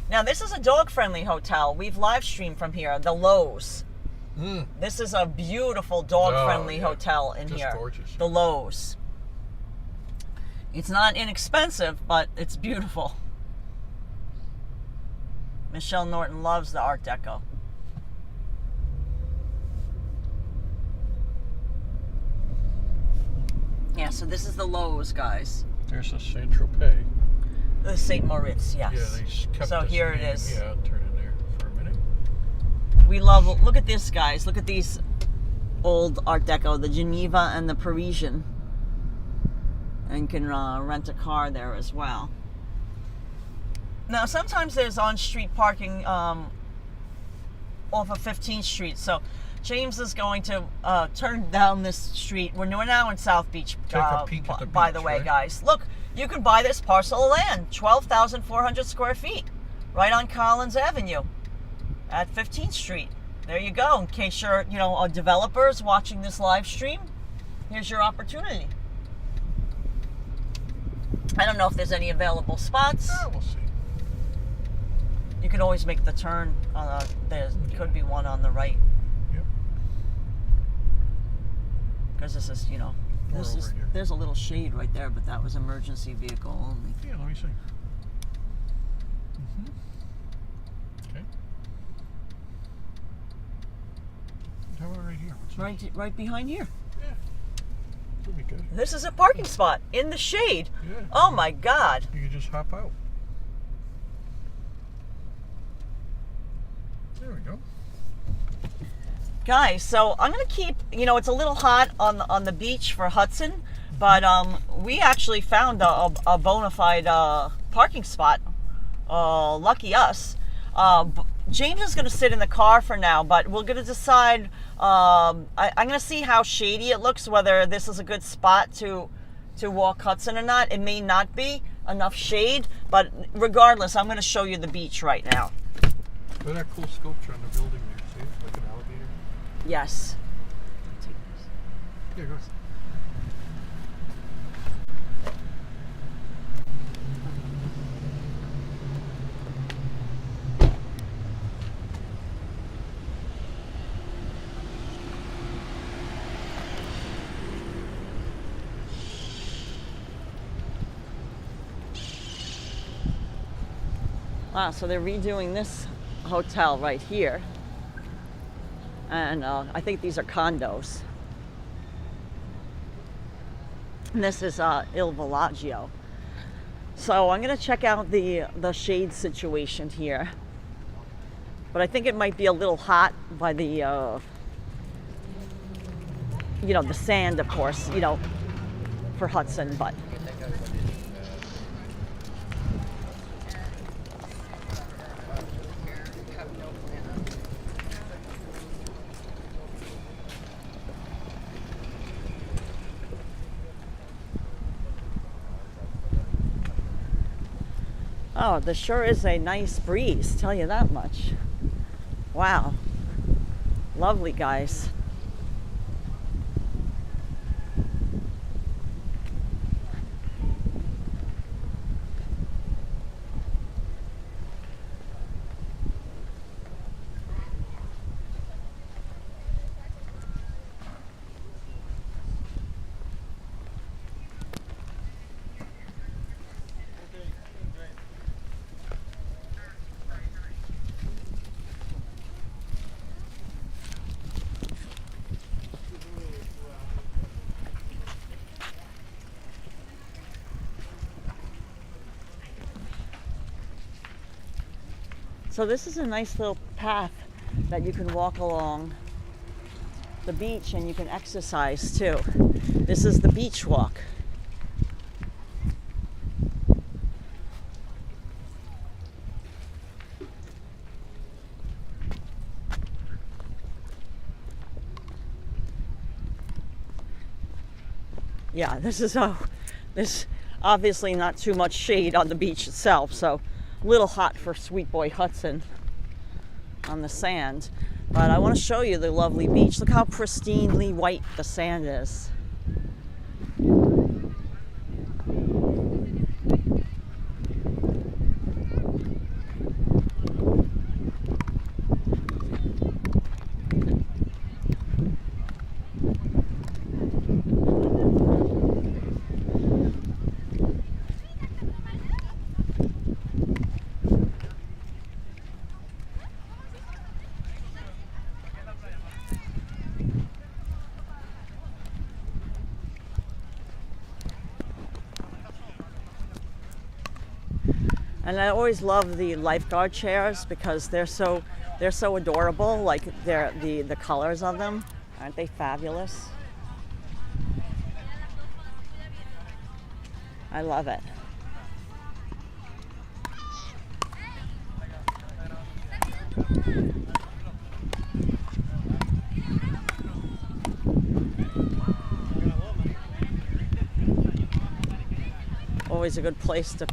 Now this is a dog-friendly hotel. We've live streamed from here, the Lowe's. This is a beautiful dog-friendly hotel in Just here. Gorgeous. The Lowe's. It's not inexpensive, but it's beautiful. Michelle Norton loves the Art Deco. Yeah, so this is the Lowe's, guys. There's a Saint Tropez. The St. Moritz, yes. Yeah, they kept So this here it name. is. Yeah, I'll turn in there for a minute. We love, look at this, guys. Look at these old Art Deco, the Geneva and the Parisian. And you can rent a car there as well. Now, sometimes there's on-street parking off of 15th Street. So James is going to turn down this street. We're now in South Beach. Take a peek at the by beach, the way, right? guys. Look, you can buy this parcel of land, 12,400 square feet, right on Collins Avenue at 15th Street. There you go. In case you're, developers watching this live stream, here's your opportunity. I don't know if there's any available spots. We'll see. You can always make the turn. There could be one on the right. Yep. Because this is, We're over here. there's a little shade right there, but that was emergency vehicle only. Yeah, let me see. Okay. How about right here? What's this? Right behind here. Yeah. That'll be good. This is a parking spot in the shade. Yeah. Oh my God. You can just hop out. There we go. Guys, so I'm gonna keep, it's a little hot on the beach for Hudson, but we actually found a bona fide parking spot. Lucky us. James is gonna sit in the car for now, but we're gonna decide. I'm gonna see how shady it looks, whether this is a good spot to walk Hudson or not. It may not be enough shade, but regardless, I'm gonna show you the beach right now. Look at that cool sculpture on the building there. See, it's like an alligator. Yes. Here it goes. Wow, so they're redoing this hotel right here. And I think these are condos. And this is Il Villaggio. So I'm gonna check out the shade situation here. But I think it might be a little hot by the, the sand, of course, for Hudson, but. Oh, there sure is a nice breeze, tell you that much. Wow. Lovely, guys. So this is a nice little path that you can walk along the beach, and you can exercise too. This is the beach walk. Yeah, this obviously not too much shade on the beach itself, so a little hot for Sweet Boy Hudson on the sand. But I want to show you the lovely beach. Look how pristinely white the sand is. And I always love the lifeguard chairs because they're so adorable. Like the colors of them, aren't they fabulous? I love it. Always a good place to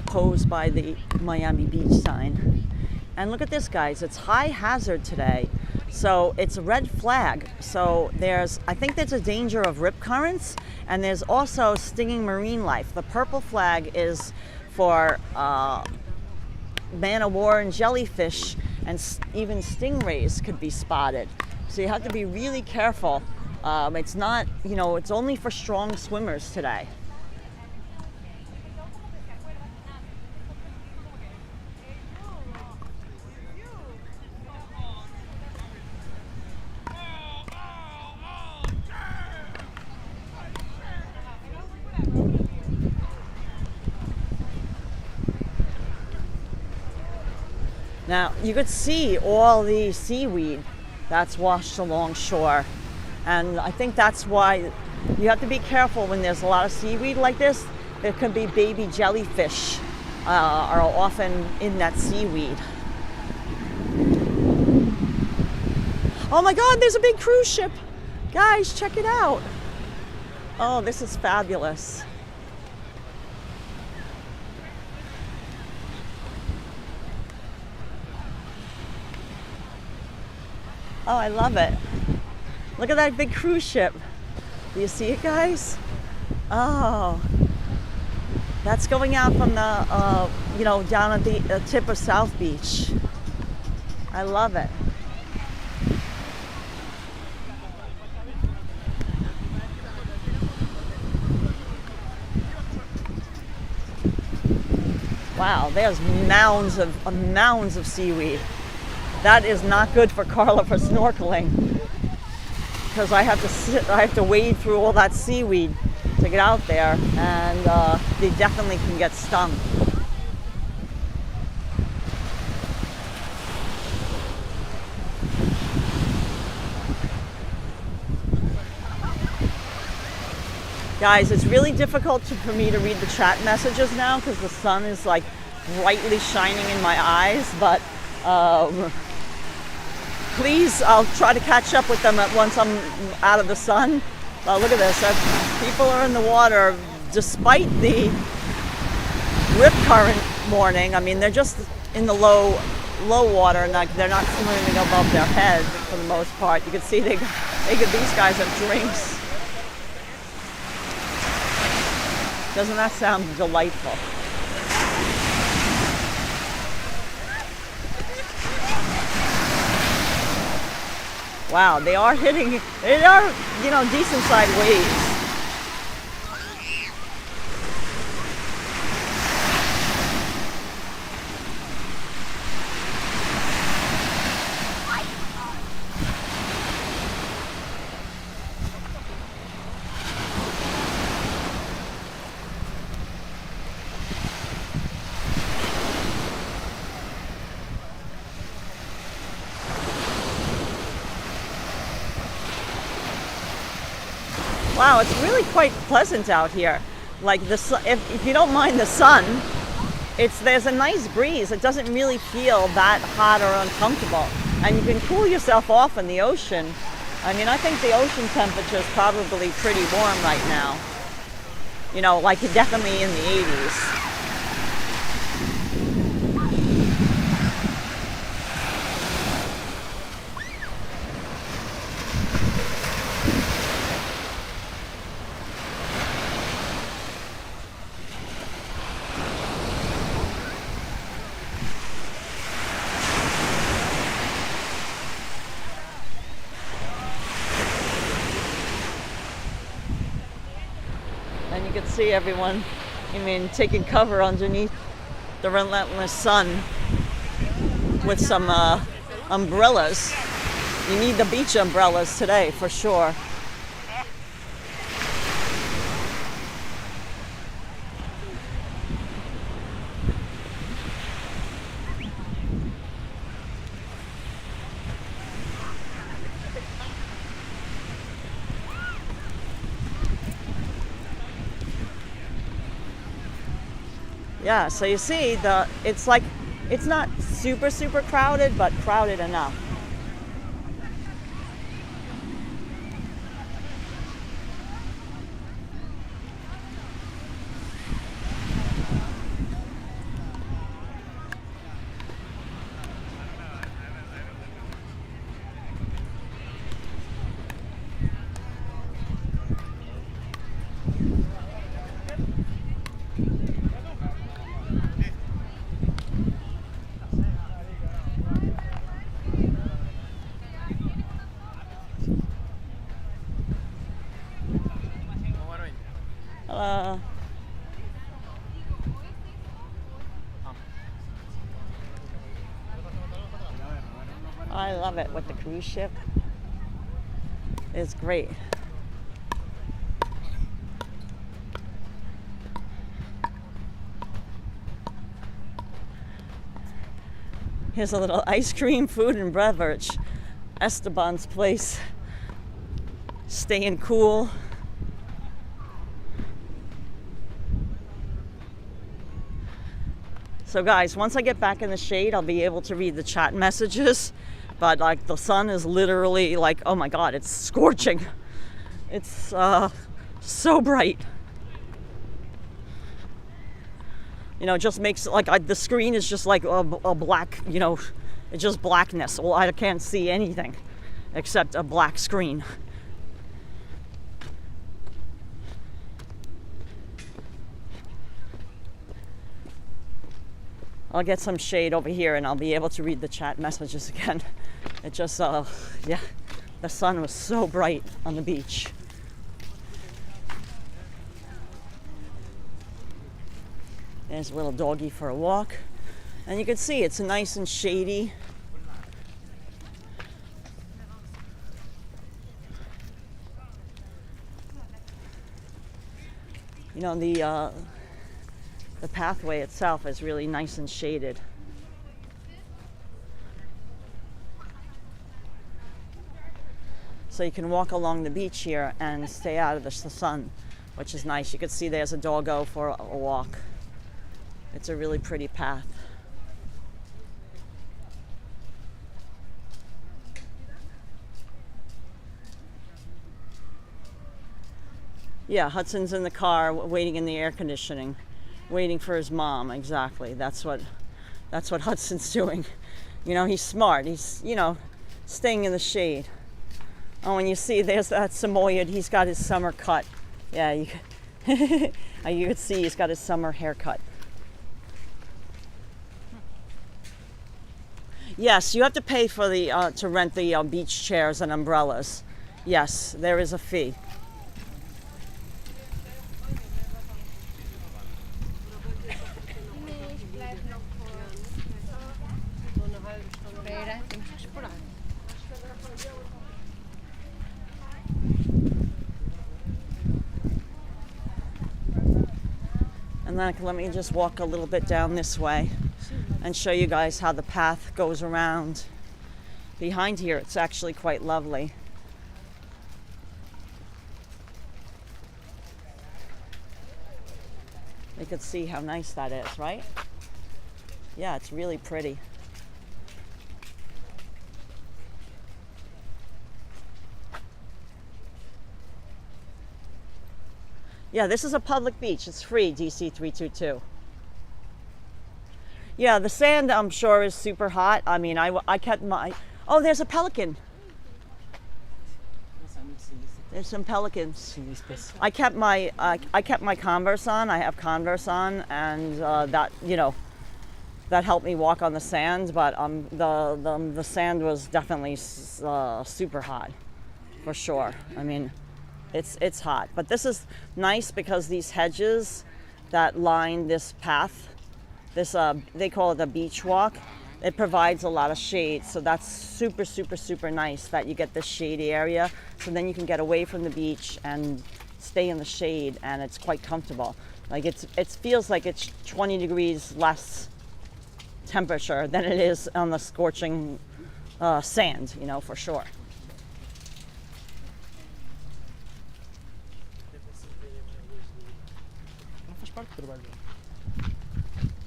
pose by the Miami Beach sign. And look at this, guys, it's high hazard today, so it's a red flag. So I think there's a danger of rip currents, and there's also stinging marine life. The purple flag is for man-o-war and jellyfish, and even stingrays could be spotted. So you have to be really careful. It's not, it's only for strong swimmers today. Now, you could see all the seaweed that's washed along shore. And I think that's why you have to be careful when there's a lot of seaweed like this. There could be baby jellyfish are often in that seaweed. Oh my God, there's a big cruise ship. Guys, check it out. Oh, this is fabulous. Oh, I love it. Look at that big cruise ship. Do you see it, guys? Oh, that's going out from the, down at the tip of South Beach. I love it. Wow, there's mounds of seaweed. That is not good for Karla for snorkeling, because I have to wade through all that seaweed to get out there, and they definitely can get stung. Guys, it's really difficult for me to read the chat messages now because the sun is like brightly shining in my eyes, but please, I'll try to catch up with them once I'm out of the sun. Look at this. People are in the water despite the rip current warning. I mean, they're just in the low water, and they're not swimming above their head for the most part. You can see these guys have drinks. Doesn't that sound delightful? Wow, they are hitting, decent sized waves. Wow, it's really quite pleasant out here. Like if you don't mind the sun, there's a nice breeze. It doesn't really feel that hot or uncomfortable. And you can cool yourself off in the ocean. I mean, I think the ocean temperature is probably pretty warm right now. You know, like definitely in the 80s. And you can see everyone, I mean, taking cover underneath the relentless sun with some umbrellas. You need the beach umbrellas today for sure. Yeah, so you see it's not super crowded, but crowded enough. I love it with the cruise ship. It's great. Here's a little ice cream, food and beverage. Esteban's place. Staying cool. So guys, once I get back in the shade, I'll be able to read the chat messages. But like the sun is literally like, oh my God, it's scorching. It's so bright. You know, it just makes like the screen is just like a black, you know, it's just blackness. Well, I can't see anything except a black screen. I'll get some shade over here and I'll be able to read the chat messages again. It just, yeah, the sun was so bright on the beach. There's a little doggy for a walk. And you can see it's nice and shady. You know, the pathway itself is really nice and shaded. So you can walk along the beach here and stay out of the sun, which is nice. You can see there's a doggo for a walk. It's a really pretty path. Yeah, Hudson's in the car waiting in the air conditioning. Waiting for his mom, exactly. That's what Hudson's doing. You know, he's smart. He's, you know, staying in the shade. Oh, and you see there's that Samoyed. He's got his summer cut. Yeah, you can see he's got his summer haircut. Yes, you have to pay for the to rent the beach chairs and umbrellas. Yes, there is a fee. And then let me just walk a little bit down this way and show you guys how the path goes around. Behind here, it's actually quite lovely. You could see how nice that is, right? Yeah, it's really pretty. Yeah, this is a public beach. It's free, DC 322. Yeah, the sand, I'm sure, is super hot. I mean, I kept my... Oh, there's a pelican. There's some pelicans. I kept my Converse on. I have Converse on, and that, you know, that helped me walk on the sand. But the sand was definitely super hot, for sure. I mean, it's hot. But this is nice because these hedges that line this path, this they call it a beach walk. It provides a lot of shade, so that's super, super, super nice that you get this shady area. So then you can get away from the beach and stay in the shade, and it's quite comfortable. Like it feels like it's 20 degrees less temperature than it is on the scorching sand, you know, for sure.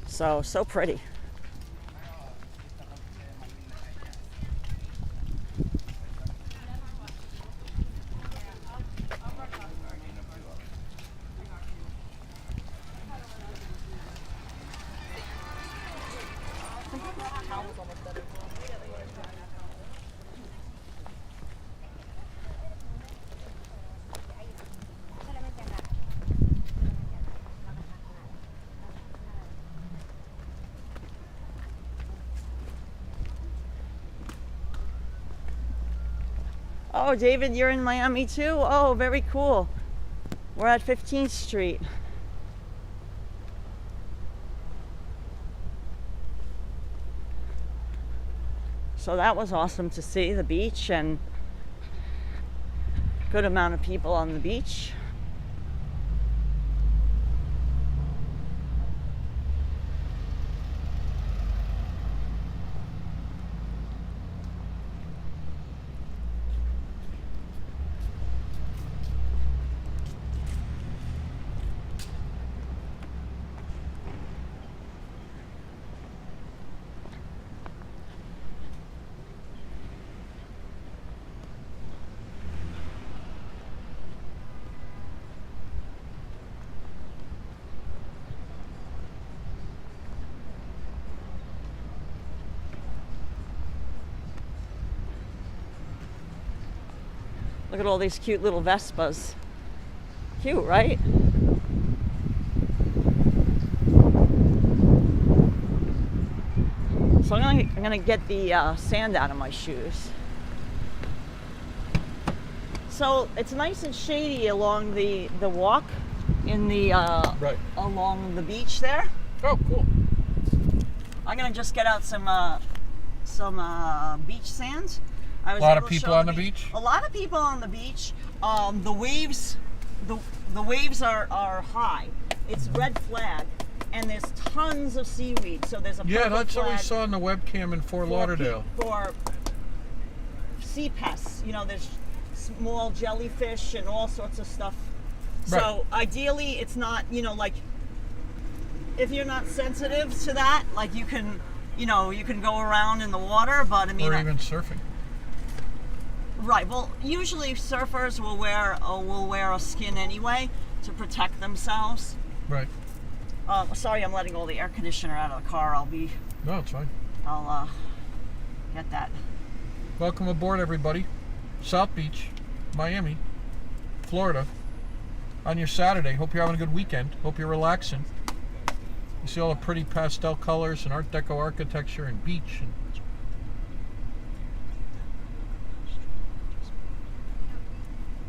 So pretty. Oh, David, you're in Miami too? Oh, very cool. We're at 15th Street. So that was awesome to see the beach and good amount of people on the beach. Look at all these cute little Vespas. Cute, right? So I'm gonna get the sand out of my shoes. So it's nice and shady along the walk in the Right. along the beach there. Oh, cool. I'm gonna just get out some beach sand. A lot of people on the beach? A lot of people on the beach. The waves are high. It's red flag, and there's tons of seaweed. So there's a Yeah, purple that's what we flag saw in the webcam in Fort Lauderdale. for sea pests. You know, there's small jellyfish and all sorts of stuff. Right. So ideally, it's not, you know, like if you're not sensitive to that, like you can go around in the water, but I mean, Or even surfing. right. Well, usually surfers will wear a skin anyway to protect themselves. Right. Sorry, I'm letting all the air conditioner out of the car. No, it's fine. I'll get that. Welcome aboard, everybody. South Beach, Miami, Florida. On your Saturday. Hope you're having a good weekend. Hope you're relaxing. You see all the pretty pastel colors and Art Deco architecture and beach. And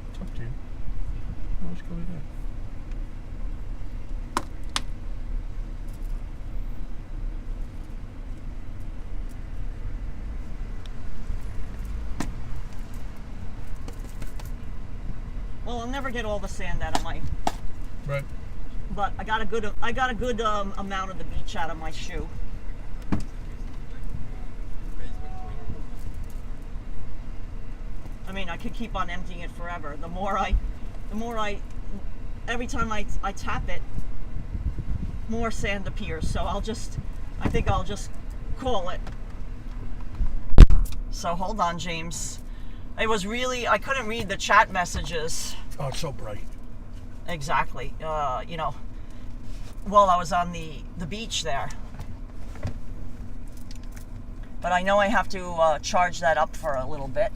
it's up to you. Let's go with that. Well, I'll never get all the sand out of my. Right. But I got a good amount of the beach out of my shoe. I mean, I could keep on emptying it forever. The more I every time I tap it, more sand appears. So I think I'll just call it. So hold on, James. It was really, I couldn't read the chat messages. Oh, it's so bright. Exactly. You know, while I was on the beach there. But I know I have to charge that up for a little bit.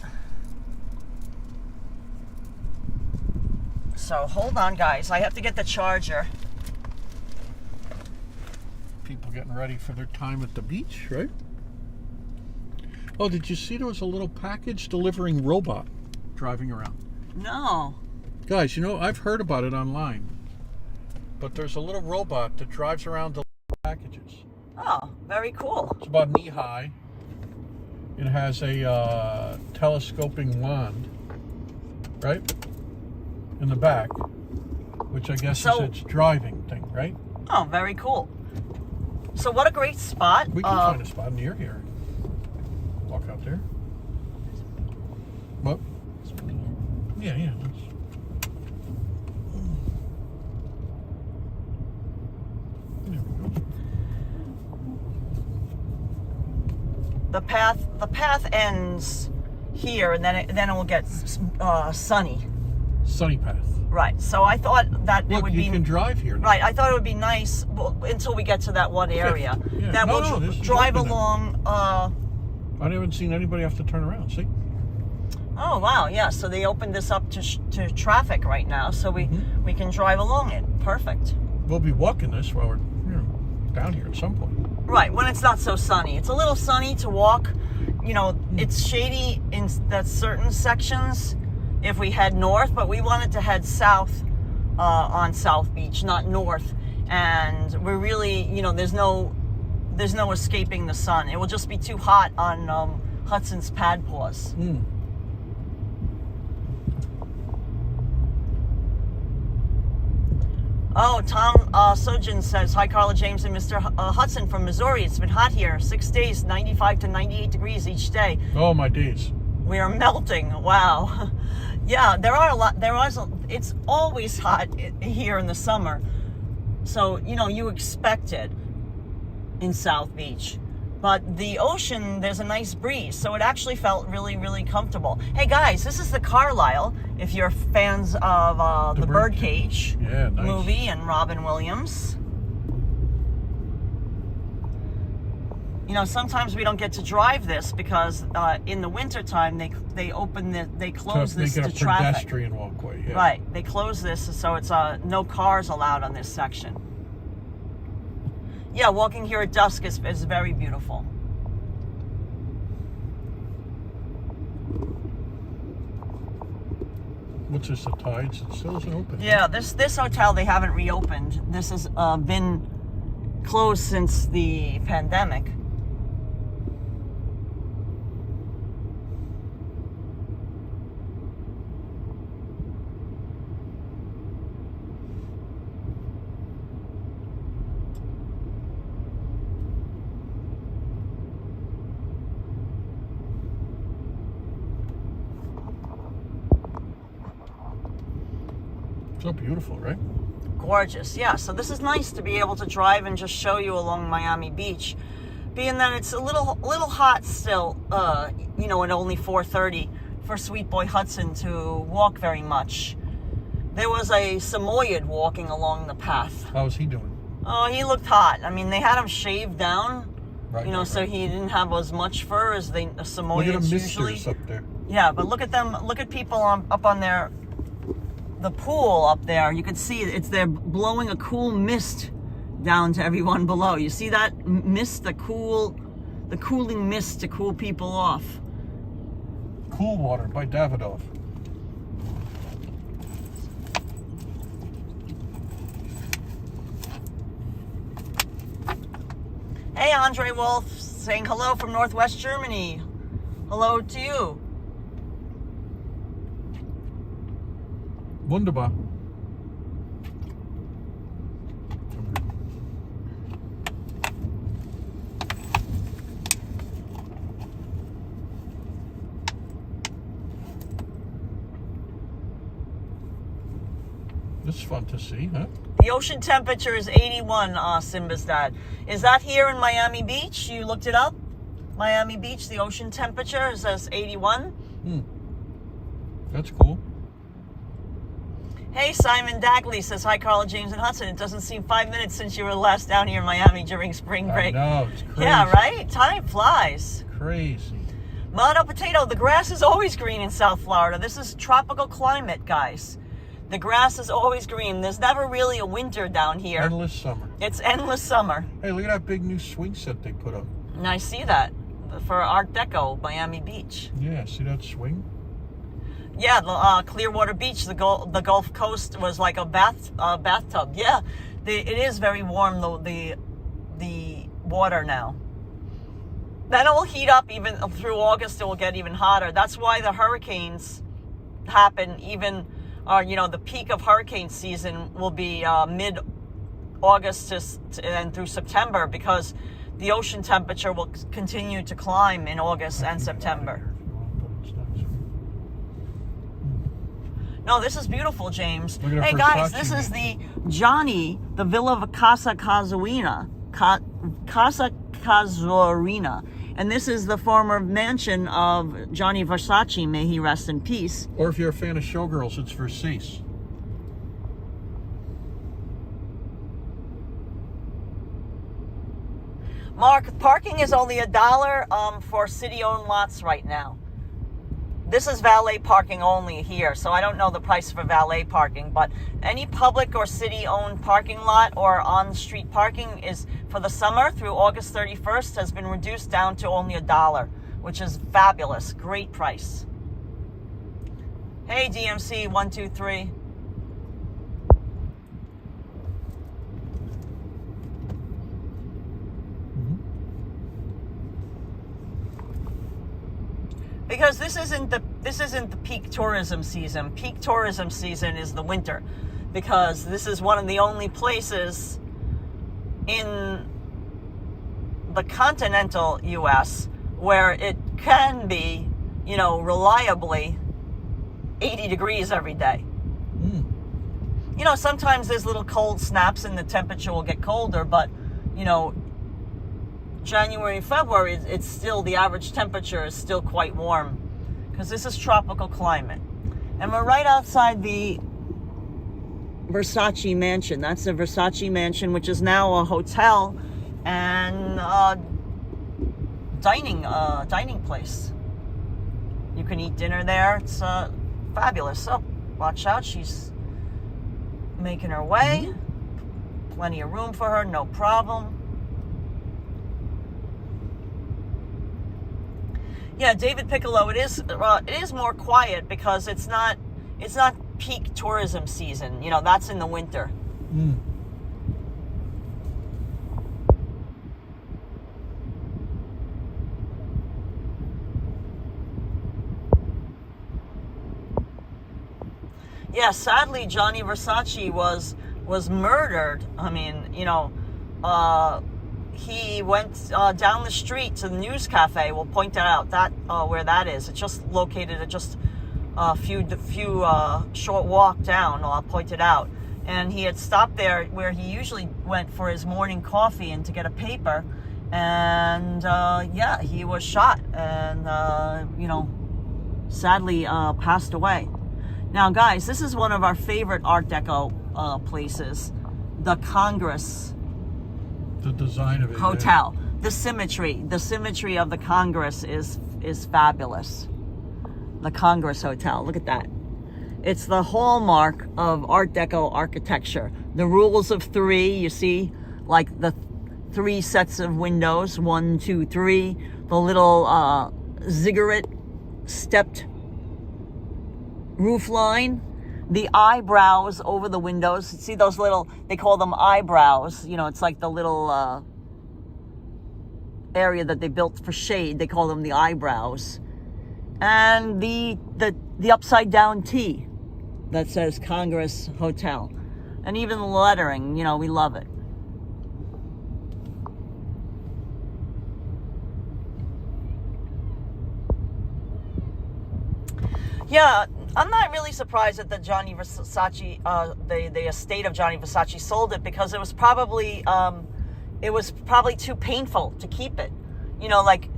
So hold on, guys. I have to get the charger. People getting ready for their time at the beach, right? Oh, did you see there was a little package delivering robot driving around? No. Guys, you know, I've heard about it online. But there's a little robot that drives around delivering packages. Oh, very cool. It's about knee high. It has a telescoping wand, right? In the back, which I guess is its driving thing, right? Oh, very cool. So what a great spot. We can find a spot near here. Walk out there. What? Yeah, yeah. There we go. The path ends here, and then it will get sunny. Sunny path. Right. So I thought that it would be. You can drive here now. Right. I thought it would be nice until we get to that one area. Yeah. That we'll drive along. I haven't seen anybody have to turn around. See? Oh wow! Yeah. So they opened this up to traffic right now, so we can drive along it. Perfect. We'll be walking this while we're down here at some point. Right, when it's not so sunny. It's a little sunny to walk. You know, it's shady in that certain sections if we head north, but we wanted to head south on South Beach, not north. And we're really, you know, there's no escaping the sun. It will just be too hot on Hudson's pad paws. Oh, Tom Sojin says, hi, Karla, James, and Mr. Hudson from Missouri. It's been hot here. 6 days, 95 to 98 degrees each day. Oh, my days. We are melting. Wow. Yeah, it's always hot here in the summer. So, you know, you expect it in South Beach. But the ocean, there's a nice breeze. So it actually felt really, really comfortable. Hey, guys, this is the Carlisle. If you're fans of the Birdcage movie and Robin Williams. You know, sometimes we don't get to drive this because in the wintertime they close this to traffic. Make it a pedestrian walkway. Yeah. Right, they close this so it's no cars allowed on this section. Yeah, walking here at dusk is very beautiful. What's this, the Tides? It still isn't open. Yeah, this hotel they haven't reopened. This has been closed since the pandemic. So beautiful, right? Gorgeous, yeah. So this is nice to be able to drive and just show you along Miami Beach. Being that it's a little hot still, you know, at only 4:30 for Sweet Boy Hudson to walk very much. There was a Samoyed walking along the path. How was he doing? Oh, he looked hot. I mean, they had him shaved down, so he didn't have as much fur as Samoyeds look at them usually. misters up there. Yeah, but look at them. Look at people up on the pool up there. You can see they're blowing a cool mist down to everyone below. You see that mist, the cooling mist to cool people off. Cool Water by Davidoff. Hey, Andre Wolf saying hello from Northwest Germany. Hello to you. Wunderbar. This is fun to see, huh? The ocean temperature is 81, Simba's dad. Is that here in Miami Beach? You looked it up? Miami Beach, the ocean temperature says 81. That's cool. Hey, Simon Dagley says, hi, Karla, James, and Hudson. It doesn't seem 5 minutes since you were last down here in Miami during spring break. I know, it's crazy. Yeah, right? Time flies. Crazy. Mono Potato, the grass is always green in South Florida. This is tropical climate, guys. The grass is always green. There's never really a winter down here. Endless summer. It's endless summer. Hey, look at that big new swing set they put up. And I see that for Art Deco, Miami Beach. Yeah, see that swing? Yeah, the Clearwater Beach, the Gulf Coast was like a bathtub. Yeah, it is very warm, the water now. Then it will heat up even through August. It will get even hotter. That's why the hurricanes happen. Even, the peak of hurricane season will be mid-August and through September, because the ocean temperature will continue to climb in August and September. No, this is beautiful, James. Hey, guys, this is the Villa of Casa Casuarina. And this is the former mansion of Gianni Versace, may he rest in peace. Or if you're a fan of showgirls, it's Versace. Mark, parking is only $1 for city-owned lots right now. This is valet parking only here, so I don't know the price for valet parking, but any public or city-owned parking lot or on-street parking is, for the summer through August 31st, has been reduced down to only $1, which is fabulous. Great price. Hey, DMC 123. Because this isn't the peak tourism season. Peak tourism season is the winter, because this is one of the only places in the continental U.S. where it can be, reliably 80 degrees every day. Sometimes there's little cold snaps and the temperature will get colder, but, January, February, it's still, the average temperature is still quite warm, because this is tropical climate. And we're right outside the Versace mansion. That's the Versace mansion, which is now a hotel and dining place. You can eat dinner there. It's fabulous. So watch out, she's making her way. Plenty of room for her, no problem. Yeah, David Piccolo, it is more quiet because it's not peak tourism season. That's in the winter. Yeah, sadly, Gianni Versace was murdered. I mean, he went down the street to the News Cafe. We'll point that out. That where that is. It's just located at just a few short walk down. I'll point it out. And he had stopped there where he usually went for his morning coffee and to get a paper. And he was shot and sadly passed away. Now, guys, this is one of our favorite Art Deco places, the Congress. The design of it. Hotel. The symmetry of the Congress is fabulous. The Congress Hotel. Look at that. It's the hallmark of Art Deco architecture. The rules of three, you see, like the 3 sets of windows, 1, 2, 3. The little ziggurat stepped roof line. The eyebrows over the windows. See those little, they call them eyebrows. It's like the little area that they built for shade. They call them the eyebrows. And the upside down T that says Congress Hotel. And even the lettering, we love it. Yeah, I'm not really surprised that the Gianni Versace, the estate of Gianni Versace sold it, because it was probably too painful to keep it. You know, like,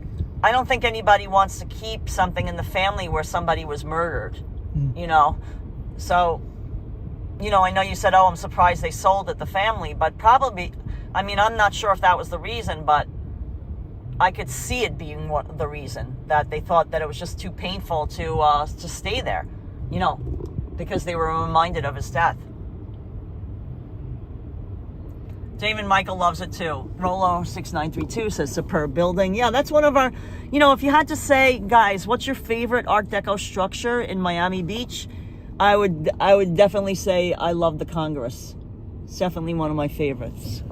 I don't think anybody wants to keep something in the family where somebody was murdered. You know, so, you know, I know you said, oh, I'm surprised they sold it, the family, but probably, I mean, I'm not sure if that was the reason, but I could see it being the reason, that they thought that it was just too painful to stay there, you know, because they were reminded of his death. David Michael loves it too. Rolo6932 says superb building. Yeah, that's one of our, you know, if you had to say, guys, what's your favorite Art Deco structure in Miami Beach? I would definitely say I love the Congress. It's definitely one of my favorites.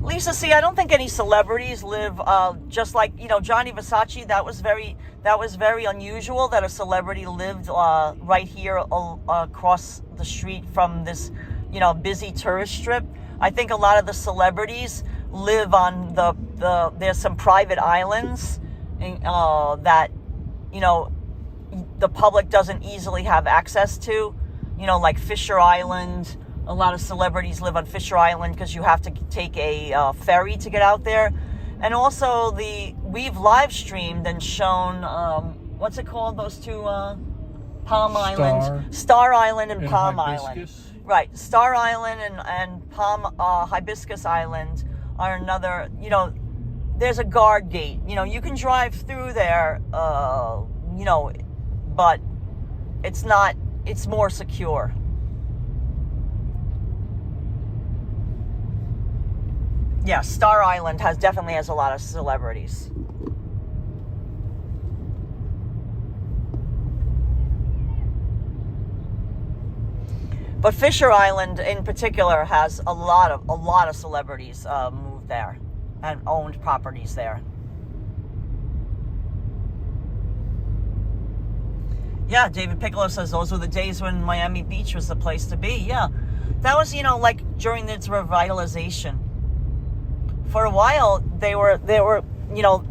Lisa C, I don't think any celebrities live just like, you know, Gianni Versace. That was very unusual that a celebrity lived right here across the street from this, you know, busy tourist strip. I think a lot of the celebrities live on there's some private islands that, you know, the public doesn't easily have access to, you know, like Fisher Island. A lot of celebrities live on Fisher Island because you have to take a ferry to get out there. And also we've live streamed and shown, what's it called? Those two Palm Islands. Star Island and Palm Island. Right. Star Island and Palm Hibiscus Island are another, you know, there's a guard gate. You know, you can drive through there, you know, but it's more secure. Yeah, Star Island definitely has a lot of celebrities. But Fisher Island in particular has a lot of celebrities moved there and owned properties there. Yeah, David Piccolo says those were the days when Miami Beach was the place to be. Yeah, that was, you know, like during its revitalization. For a while, there were, you know,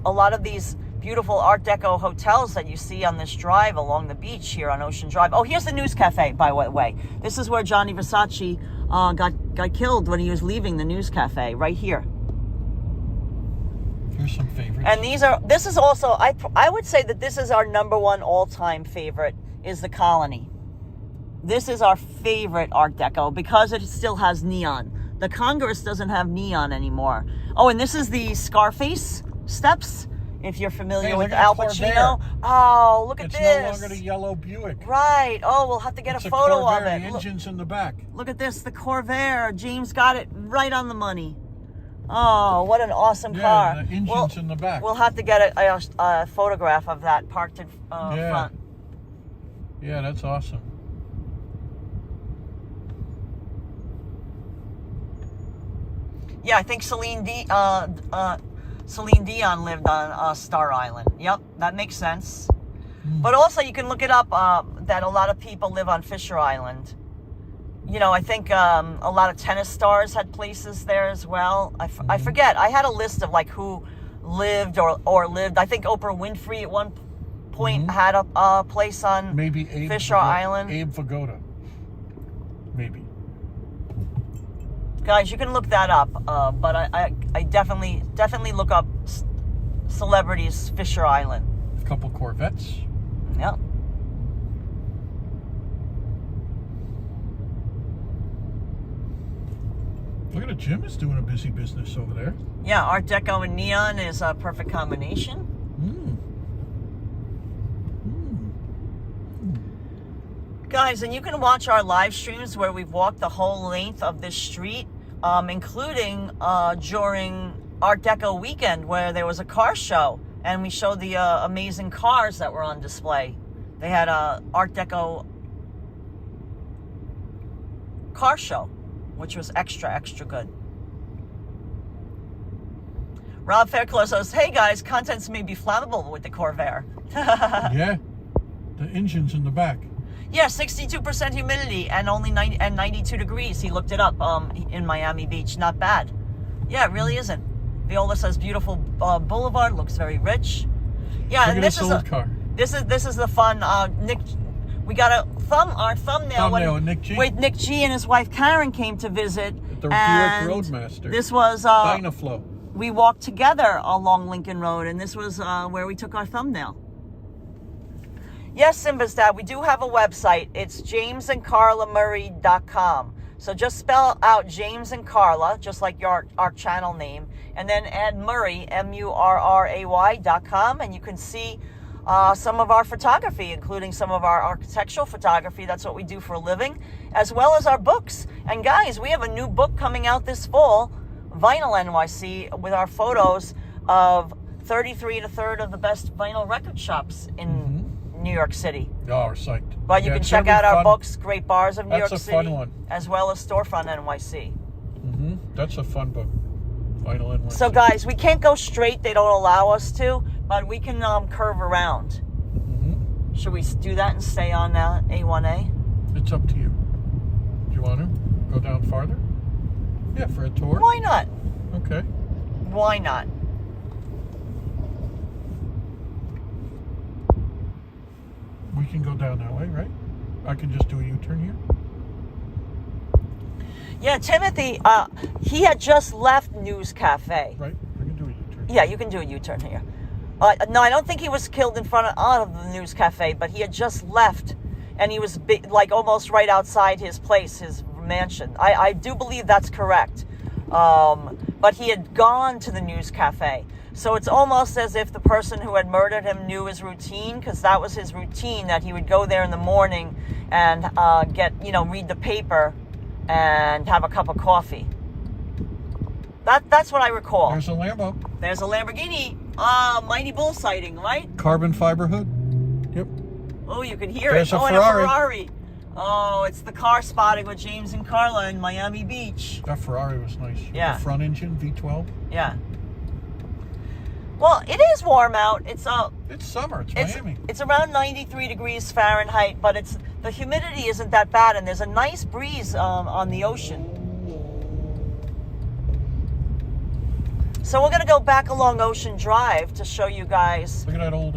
a lot of these beautiful Art Deco hotels that you see on this drive along the beach here on Ocean Drive. Oh, here's the News Cafe, by the way. This is where Gianni Versace got killed when he was leaving the News Cafe, right here. Here's some favorites. And this is also, I would say that this is our #1 all-time favorite, is the Colony. This is our favorite Art Deco because it still has neon. The Congress doesn't have neon anymore. Oh, and this is the Scarface steps, if you're familiar with Al Pacino. Oh, look at this. It's no longer the yellow Buick. Right. Oh, we'll have to get a photo of it. The engine's in the back. Look at this, the Corvair. James got it right on the money. Oh, what an awesome car. Yeah, the engine's in the back. We'll have to get a photograph of that parked in front. Yeah, that's awesome. Yeah, I think Celine Dion lived on Star Island. Yep, that makes sense. But also, you can look it up that a lot of people live on Fisher Island. You know, I think a lot of tennis stars had places there as well. I forget. I had a list of like who lived or lived. I think Oprah Winfrey at one point had a place on Fisher Island. Abe Vigoda. Maybe. Guys, you can look that up, but I definitely look up celebrities Fisher Island. A couple Corvettes. Yep. Look at it, Jim is doing a busy business over there. Yeah, Art Deco and neon is a perfect combination. Guys, and you can watch our live streams where we've walked the whole length of this street, including during Art Deco weekend where there was a car show and we showed the amazing cars that were on display. They had a Art Deco car show, which was extra good. Rob Fairclough says, hey guys, contents may be flammable with the Corvair. Yeah, the engine's in the back. Yeah, 62% humidity and only 92 degrees. He looked it up in Miami Beach. Not bad. Yeah, it really isn't. Viola says beautiful boulevard, looks very rich. Yeah, Look and at this is old car. this is the fun. Nick, we got our thumbnail with Nick G. With Nick G and his wife Karen came to visit. The and Buick Roadmaster. This was Dynaflow. we walked together along Lincoln Road, and this was where we took our thumbnail. Yes, Simba's dad, we do have a website. It's JamesandKarlaMurray.com. So just spell out James and Karla, just like our channel name, and then add Murray, MURRAY.com, and you can see some of our photography, including some of our architectural photography. That's what we do for a living, as well as our books. And guys, we have a new book coming out this fall, Vinyl NYC, with our photos of 33 1/3 of the best vinyl record shops in New York City. Oh, we're psyched. But you can check out our books, Great Bars of New York City. That's a fun one. As well as Storefront NYC. That's a fun book. Vinyl NYC. So guys, we can't go straight. They don't allow us to, but we can curve around. Should we do that and stay on A1A? It's up to you. Do you want to go down farther? Yeah, for a tour? Why not? Okay. Why not? We can go down that way, right? I can just do a U-turn here. Yeah, Timothy, he had just left News Cafe. Right, I can do a U-turn. Yeah, you can do a U-turn here. No, I don't think he was killed in front of the News Cafe, but he had just left, and he was like almost right outside his place, his mansion. I do believe that's correct. But he had gone to the News Cafe. So it's almost as if the person who had murdered him knew his routine, because that was his routine, that he would go there in the morning and read the paper and have a cup of coffee. That's what I recall. There's a Lambo. There's a Lamborghini. Mighty Bull sighting, right? Carbon fiber hood. Yep. Oh, you can hear There's it. a And Ferrari. a Ferrari. Oh, it's the car spotting with James and Karla in Miami Beach. That Ferrari was nice. Yeah. The front engine, V12. Yeah. Well, it is warm out. It's summer. It's Miami. It's around 93 degrees Fahrenheit, but the humidity isn't that bad, and there's a nice breeze on the ocean. So we're gonna go back along Ocean Drive to show you guys. Look at that old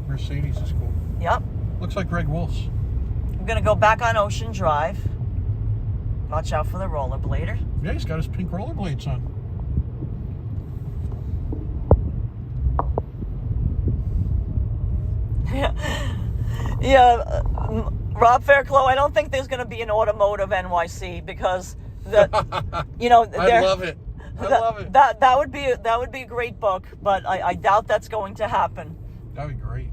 Mercedes. It's cool. Yep. Looks like Greg Wolf's. I'm gonna go back on Ocean Drive. Watch out for the rollerblader. Yeah, he's got his pink rollerblades on. Yeah, Rob Fairclough, I don't think there's going to be an automotive NYC because I love it. I love it. That would be a great book, but I doubt that's going to happen. That'd be great.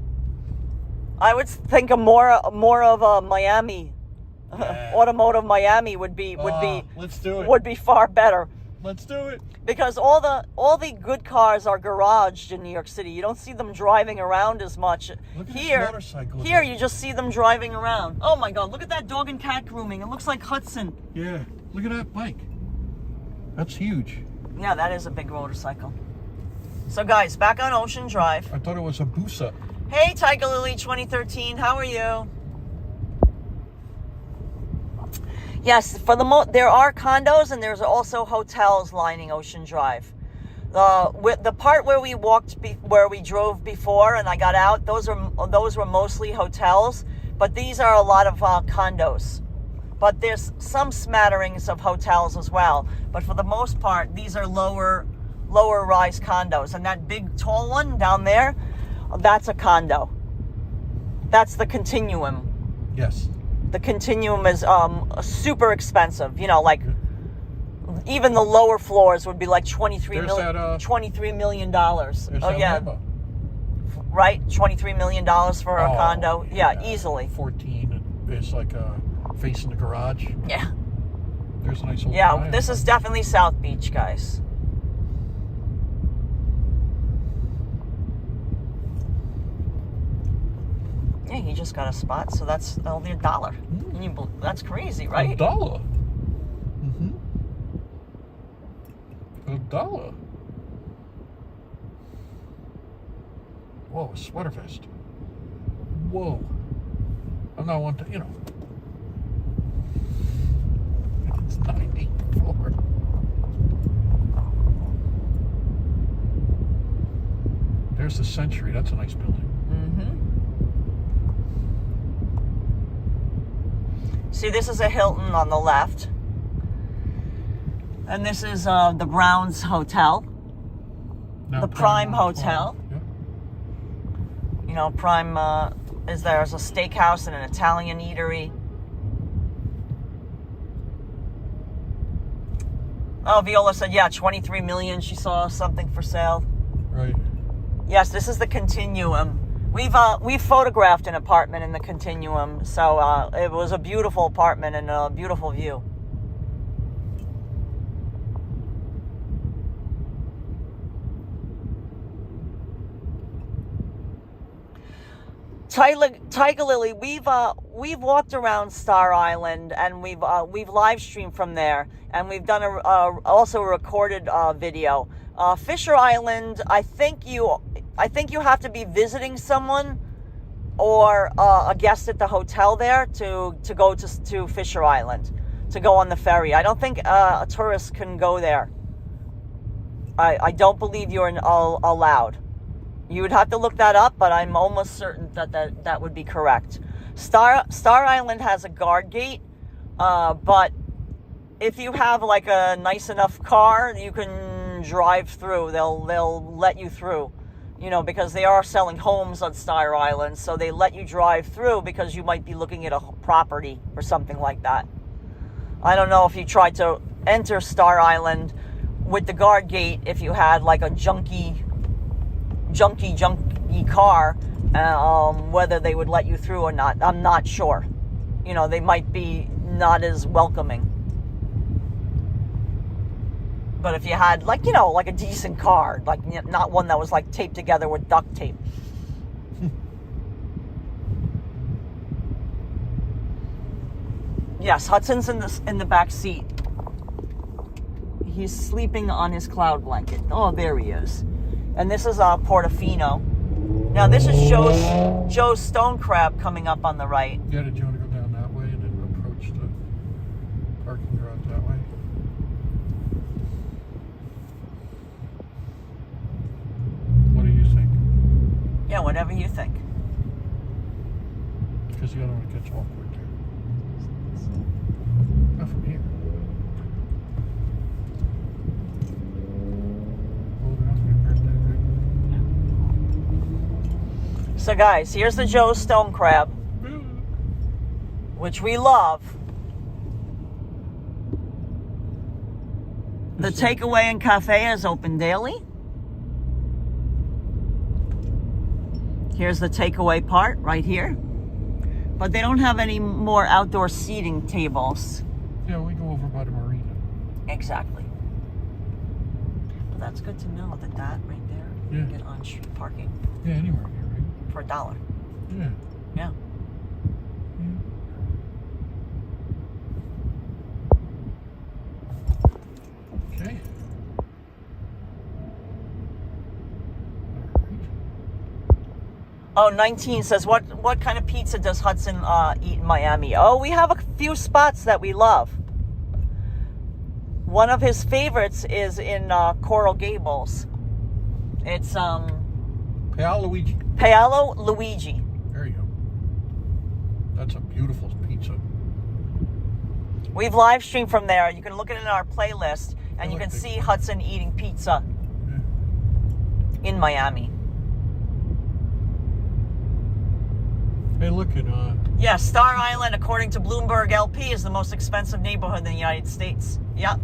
I would think more of a Miami, automotive Miami would be let's do it. Would be far better. Let's do it. Because all the good cars are garaged in New York City. You don't see them driving around as much. Look at Here, this motorcycle. here you just see them driving around. Oh my God! Look at that dog and cat grooming. It looks like Hudson. Yeah. Look at that bike. That's huge. Yeah, that is a big motorcycle. So guys, back on Ocean Drive. I thought it was a Busa. Hey, Tiger Lily 2013. How are you? Yes, there are condos and there's also hotels lining Ocean Drive. The part where we drove before and I got out, those were mostly hotels, but these are a lot of condos. But there's some smatterings of hotels as well. But for the most part, these are lower rise condos. And that big tall one down there, that's a condo. That's the Continuum. Yes. The Continuum is super expensive. Like even the lower floors would be like $23 million. Oh yeah, right. $23 million for a condo. Yeah, easily. 14. It's like facing the garage. Yeah. There's a nice old. Yeah, this is definitely South Beach, guys. Yeah, he just got a spot, so that's only $1. That's crazy, right? $1. $1. Whoa, a sweater vest. Whoa. I'm not one to, you know. It's 94. There's the Century. That's a nice building. See, this is a Hilton on the left. And this is the Browns Hotel. Now The Prime Hotel. Hotel. Yep. You know, Prime is there's a steakhouse and an Italian eatery. Oh, Viola said, yeah, 23 million. She saw something for sale. Right. Yes, this is the Continuum. We've photographed an apartment in the Continuum, so it was a beautiful apartment and a beautiful view. Tiger Lily, we've walked around Star Island and we've live streamed from there, and we've done also a recorded video. Fisher Island, I think you have to be visiting someone or a guest at the hotel there to go to Fisher Island, to go on the ferry. I don't think a tourist can go there. I don't believe you're allowed. You would have to look that up, but I'm almost certain that would be correct. Star Island has a guard gate, but if you have like a nice enough car, you can drive through. They'll let you through, you know, because they are selling homes on Star Island, so they let you drive through because you might be looking at a property or something like that. I don't know if you tried to enter Star Island with the guard gate, if you had like a junky car, whether they would let you through or not. I'm not sure. You know, they might be not as welcoming. But if you had, like, you know, like a decent car, like not one that was like taped together with duct tape. Yes, Hudson's in the back seat. He's sleeping on his cloud blanket. Oh, there he is. And this is Portofino. Now this is Joe's Stone Crab coming up on the right. Yeah, did you want to go down that way and then approach the parking garage that way? What do you think? Yeah, whatever you think. Because you don't want to catch awkward there. Not from here. So guys, here's the Joe's Stone Crab, which we love. The takeaway and cafe is open daily. Here's the takeaway part right here. But they don't have any more outdoor seating tables. Yeah, we go over by the Marina. Exactly. But that's good to know that right there, you can get on-street parking. Yeah, anywhere here, right? For $1. Yeah. Yeah. Okay. Oh, 19 says, what kind of pizza does Hudson eat in Miami? Oh, we have a few spots that we love. One of his favorites is in Coral Gables. It's Paolo Luigi. Paolo Luigi. There you go. That's a beautiful pizza. We've live streamed from there. You can look at it in our playlist, and you can see Hudson eating pizza in Miami. Hey, look at Yeah, Star Island, according to Bloomberg LP, is the most expensive neighborhood in the United States. Yep.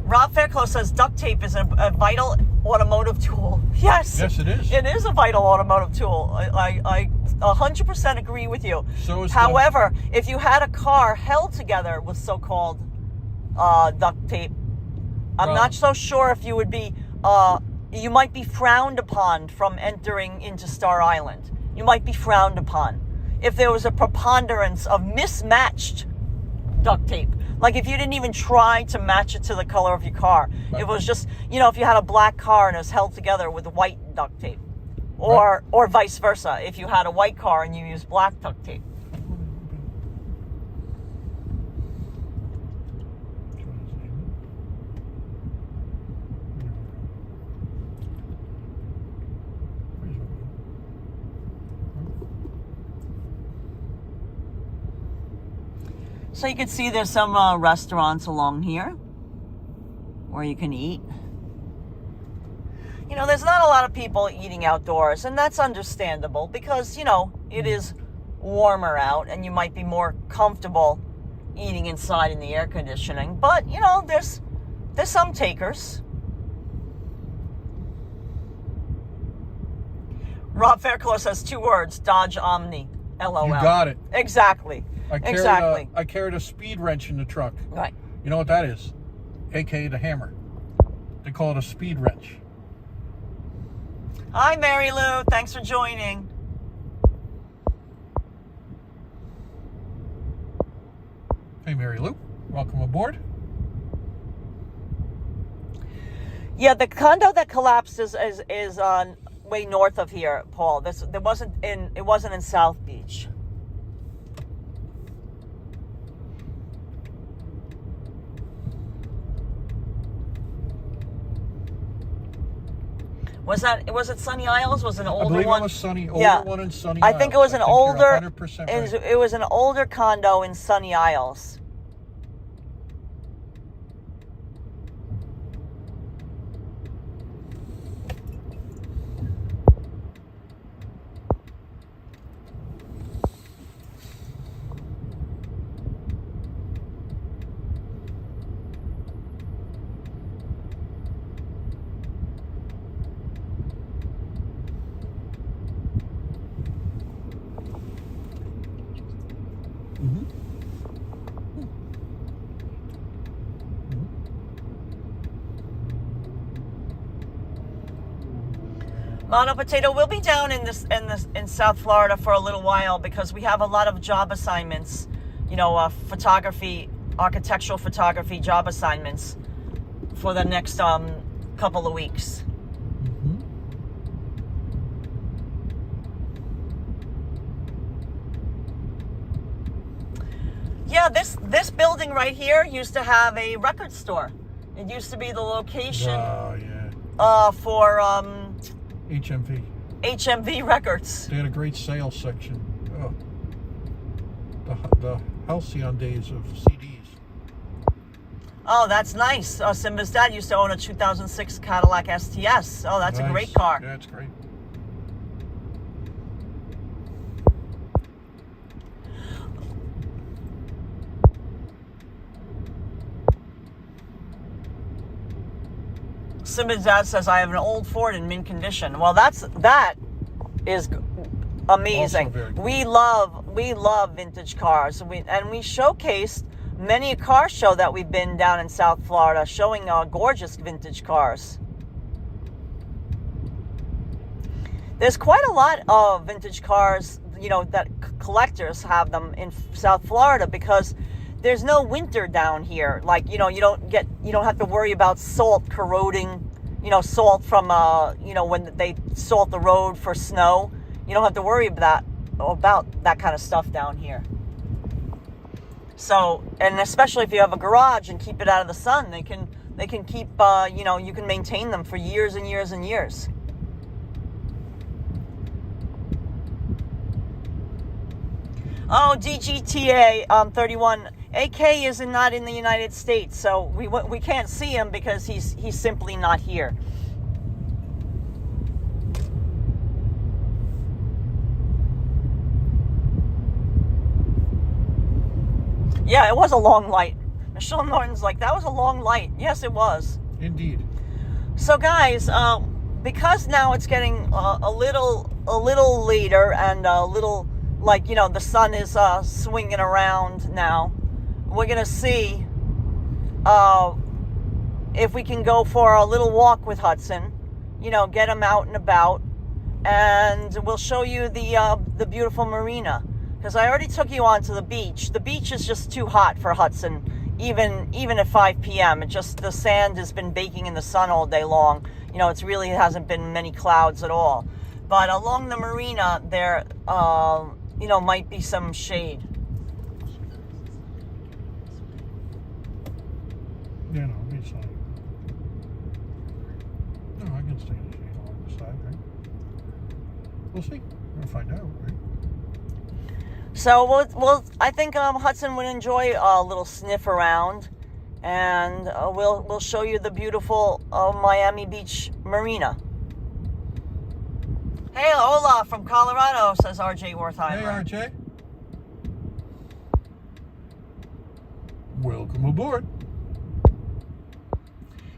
Rob Fairclough says duct tape is a vital automotive tool. Yes. Yes, it is. It is a vital automotive tool. I 100% agree with you. So is However, if you had a car held together with so-called duct tape, I'm not so sure if you would be, you might be frowned upon from entering into Star Island. You might be frowned upon if there was a preponderance of mismatched duct tape. Like if you didn't even try to match it to the color of your car. It was just, you know, if you had a black car and it was held together with white duct tape. or vice versa. If you had a white car and you used black duct tape. So you can see there's some restaurants along here where you can eat. You know, there's not a lot of people eating outdoors, and that's understandable because, you know, it is warmer out and you might be more comfortable eating inside in the air conditioning. But, you know, there's some takers. Rob Fairclough says 2 words, Dodge Omni, LOL. You got it. Exactly. I carried a speed wrench in the truck. Right. You know what that is? AKA the hammer. They call it a speed wrench. Hi, Mary Lou. Thanks for joining. Hey, Mary Lou. Welcome aboard. Yeah, the condo that collapsed is on way north of here, Paul. It wasn't in South Beach. Was it Sunny Isles? Was it an older one? I believe it was Sunny, older one in Sunny Isles. I think it was an older. 100% right. It was an older condo in Sunny Isles. Mono Potato, we'll be down in South Florida for a little while because we have a lot of job assignments, you know, photography, architectural photography job assignments for the next couple of weeks. Yeah, this building right here used to have a record store. It used to be the location for HMV Records. They had a great sales section. Oh. The halcyon days of CDs. Oh, that's nice. Simba's dad used to own a 2006 Cadillac STS. Oh, that's nice. A great car. Yeah, it's great. Simba's dad says, I have an old Ford in mint condition. Well, that is amazing. Cool. We love vintage cars. We showcased many a car show that we've been down in South Florida, showing gorgeous vintage cars. There's quite a lot of vintage cars, you know, that collectors have them in South Florida because there's no winter down here. Like, you know, you don't have to worry about salt corroding, you know, salt from, you know, when they salt the road for snow. You don't have to worry about that kind of stuff down here. So, and especially if you have a garage and keep it out of the sun, they can keep, you know, you can maintain them for years and years and years. Oh, DGTA 31. AK is not in the United States, so we can't see him because he's simply not here. Yeah, it was a long light. Michelle Norton's like, that was a long light. Yes, it was. Indeed. So guys, because now it's getting a little later and a little, like, you know, the sun is swinging around now. We're going to see if we can go for a little walk with Hudson, you know, get him out and about, and we'll show you the beautiful Marina, because I already took you onto the beach. The beach is just too hot for Hudson, even at 5 p.m. The sand has been baking in the sun all day long. You know, it hasn't been many clouds at all. But along the marina, there, you know, might be some shade. Yeah, no, beach side. No, I can stay in the shade along the side, right? We'll see. We'll find out, right? So I think Hudson would enjoy a little sniff around, and we'll show you the beautiful Miami Beach Marina. Hey, hola from Colorado, says RJ Wertheimer. Hey, RJ. Welcome aboard.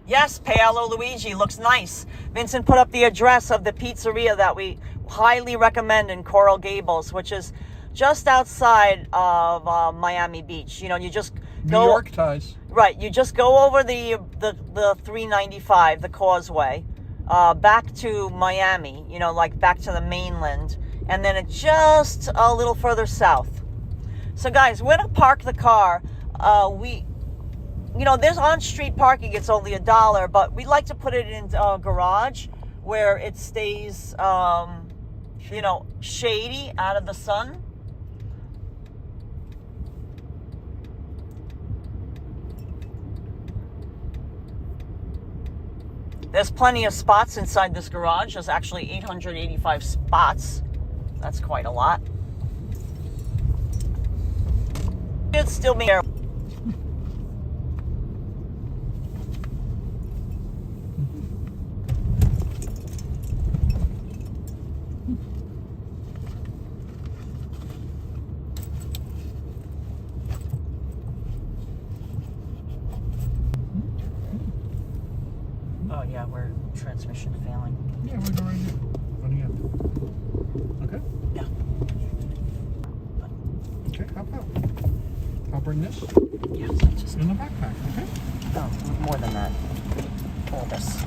Yes, Paolo Luigi looks nice. Vincent put up the address of the pizzeria that we highly recommend in Coral Gables, which is just outside of Miami Beach. You know, you just go New York ties. Right, you just go over the 395, the causeway, back to Miami, you know, like back to the mainland, and then it's just a little further south. So guys, where to park the car? You know, there's on-street parking, it's only $1, but we like to put it in a garage where it stays, you know, shady out of the sun. There's plenty of spots inside this garage. There's actually 885 spots. That's quite a lot. It's still be there. Oh yeah, we're transmission failing. Yeah, we're going right here. Running out. Okay? Yeah. Okay, hop out. I'll bring this Yeah, so just in the backpack, okay? no, more than that. All this.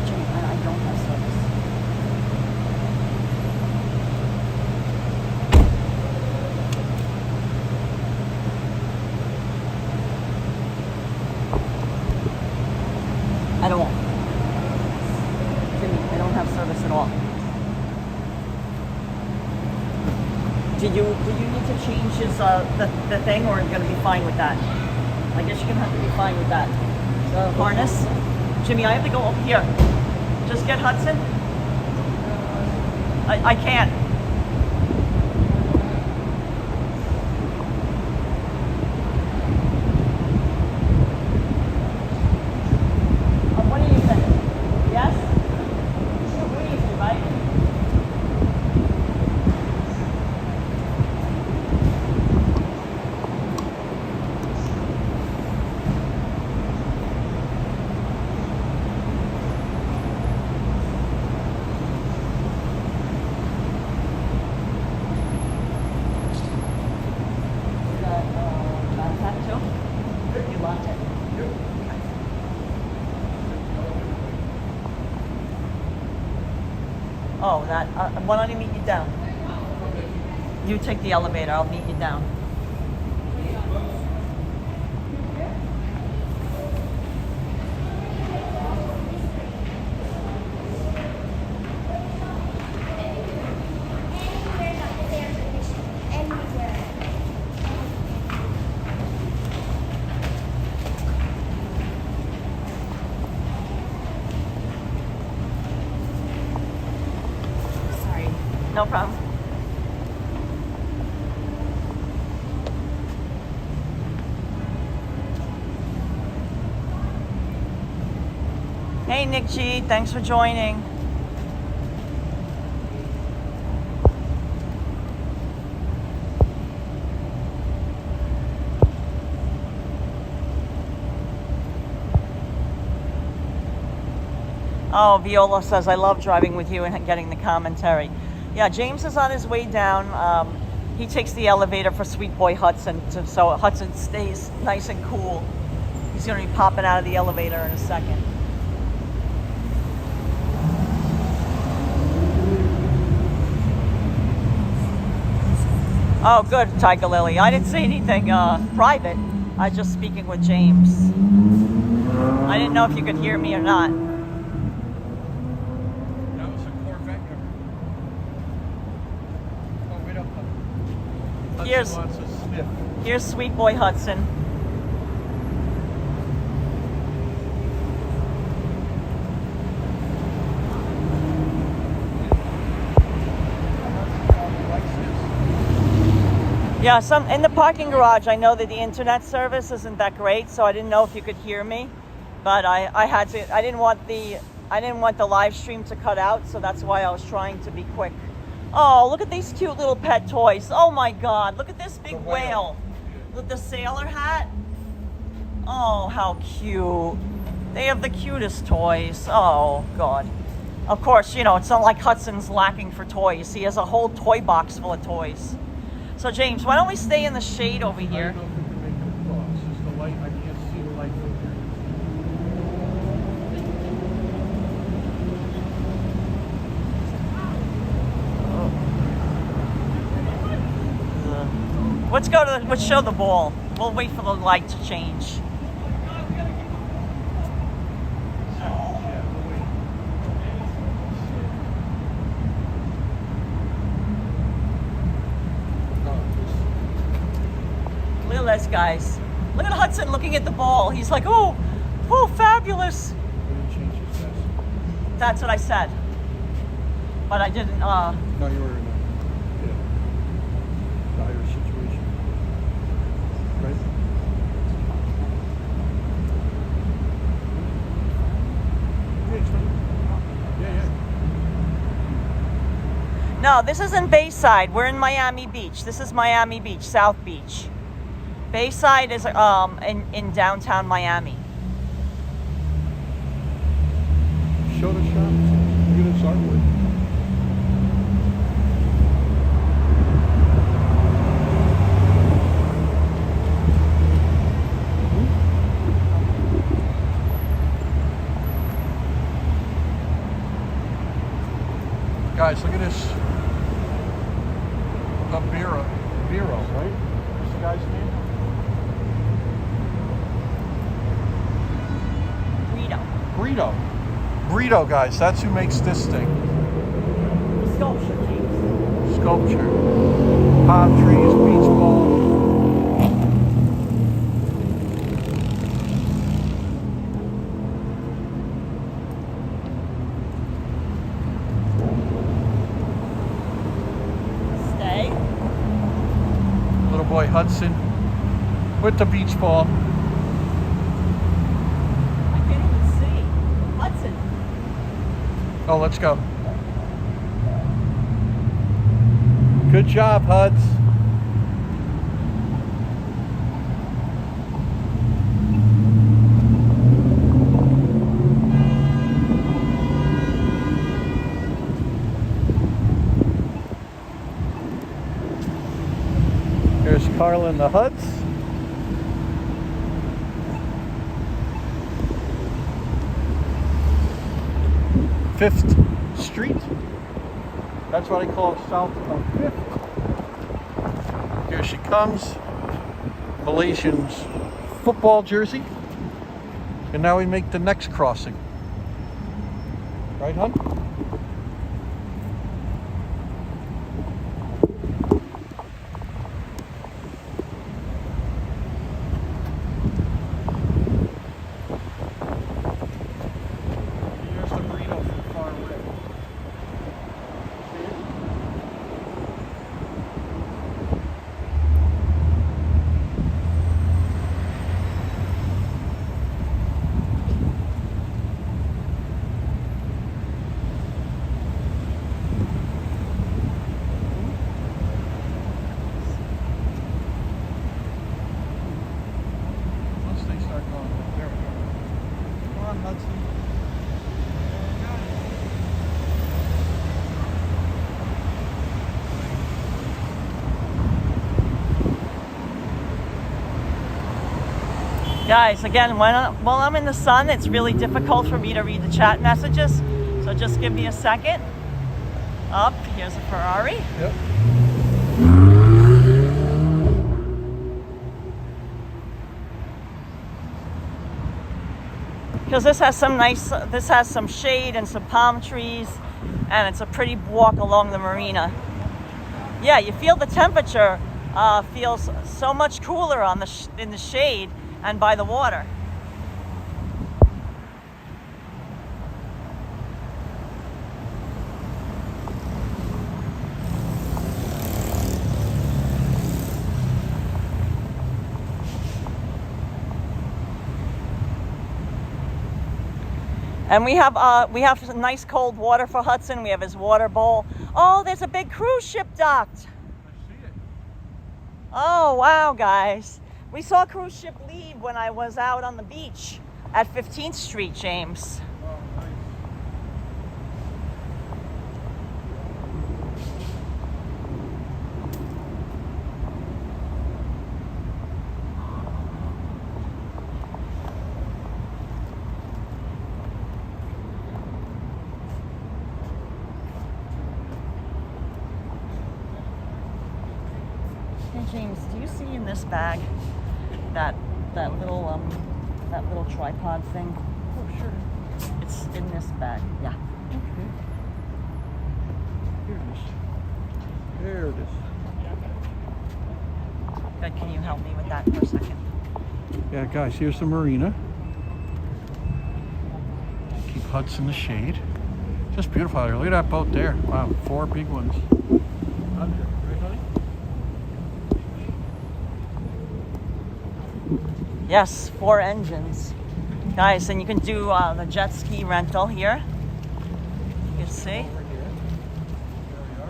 Jimmy, I don't have service. I don't. Jimmy, I don't have service at all. Did you need to change his the thing, or are you gonna be fine with that? I guess you're gonna have to be fine with that. The harness. Jimmy, I have to go over here. Just get Hudson. I can't. What do you think? Yes? What do you think, right? Is that contact too? You locked it. Oh, that. Why don't I meet you down? You take the elevator. I'll meet you down. Sorry. No problem. Hey, Nick G. Thanks for joining. Oh, Viola says, I love driving with you and getting the commentary. Yeah, James is on his way down. He takes the elevator for Sweet Boy Hudson, so Hudson stays nice and cool. He's going to be popping out of the elevator in a second. Oh, good, Tiger Lily. I didn't say anything private. I was just speaking with James. I didn't know if you could hear me or not. That was a Corvette cover. Oh, wait up. Here's- Hudson wants a sniff. Here's sweet boy Hudson. Yeah, in the parking garage, I know that the internet service isn't that great, so I didn't know if you could hear me. But I had to. I didn't want the live stream to cut out, so that's why I was trying to be quick. Oh, look at these cute little pet toys. Oh my God, look at this big whale with the sailor hat. Oh, how cute. They have the cutest toys. Oh God. Of course, you know, it's not like Hudson's lacking for toys. He has a whole toy box full of toys. So James, why don't we stay in the shade over I here? don't know if we can make it across. It's just the light. I can't see the light from here. Let's show the ball. We'll wait for the light to change. Look at this, guys. Look at Hudson looking at the ball. He's like, oh, fabulous. I didn't change it fast. That's what I said. But I didn't, No, you were in a dire situation. Right? Yeah. No, this isn't Bayside. We're in Miami Beach. This is Miami Beach, South Beach. Bayside is in downtown Miami. Show the shop. Look at this artwork. Guys, look at this. A Biro, right? What's the guy's name? Burrito, guys. That's who makes this thing. Sculpture, James. Sculpture. Palm trees, beach ball. Stay. Little boy Hudson with the beach ball. I can't even see. Hudson. Oh, let's go. Good job, Huds. Here's Karla and the Huds. Fifth Street. That's what I call it, south of Fifth. Here she comes. Malaysian's football jersey. And now we make the next crossing. Right, hon? Here's the burrito from far away. See it? Once they start going, there we go. Come on, Hudson. Guys, again, while I'm in the sun, it's really difficult for me to read the chat messages. So just give me a second. Up, here's a Ferrari. Yep. because this has some shade and some palm trees, and it's a pretty walk along the marina. Yeah, you feel the temperature feels so much cooler in the shade and by the water. And we have some nice cold water for Hudson. We have his water bowl. Oh, there's a big cruise ship docked. I see it. Oh, wow, guys. We saw a cruise ship leave when I was out on the beach at 15th Street, James. Oh, nice. Hey, James, do you see in this bag that little tripod thing? Oh, sure. It's in this bag. Yeah. Okay. Here it is. There it is. Good. Can you help me with that for a second? Yeah, guys, here's the marina. Keep huts in the shade. Just beautiful out here. Look at that boat there. Wow, 4 big ones. Under, right, honey? Yes, 4 engines. Guys, and you can do the jet ski rental here. You can see. Over here. There we are.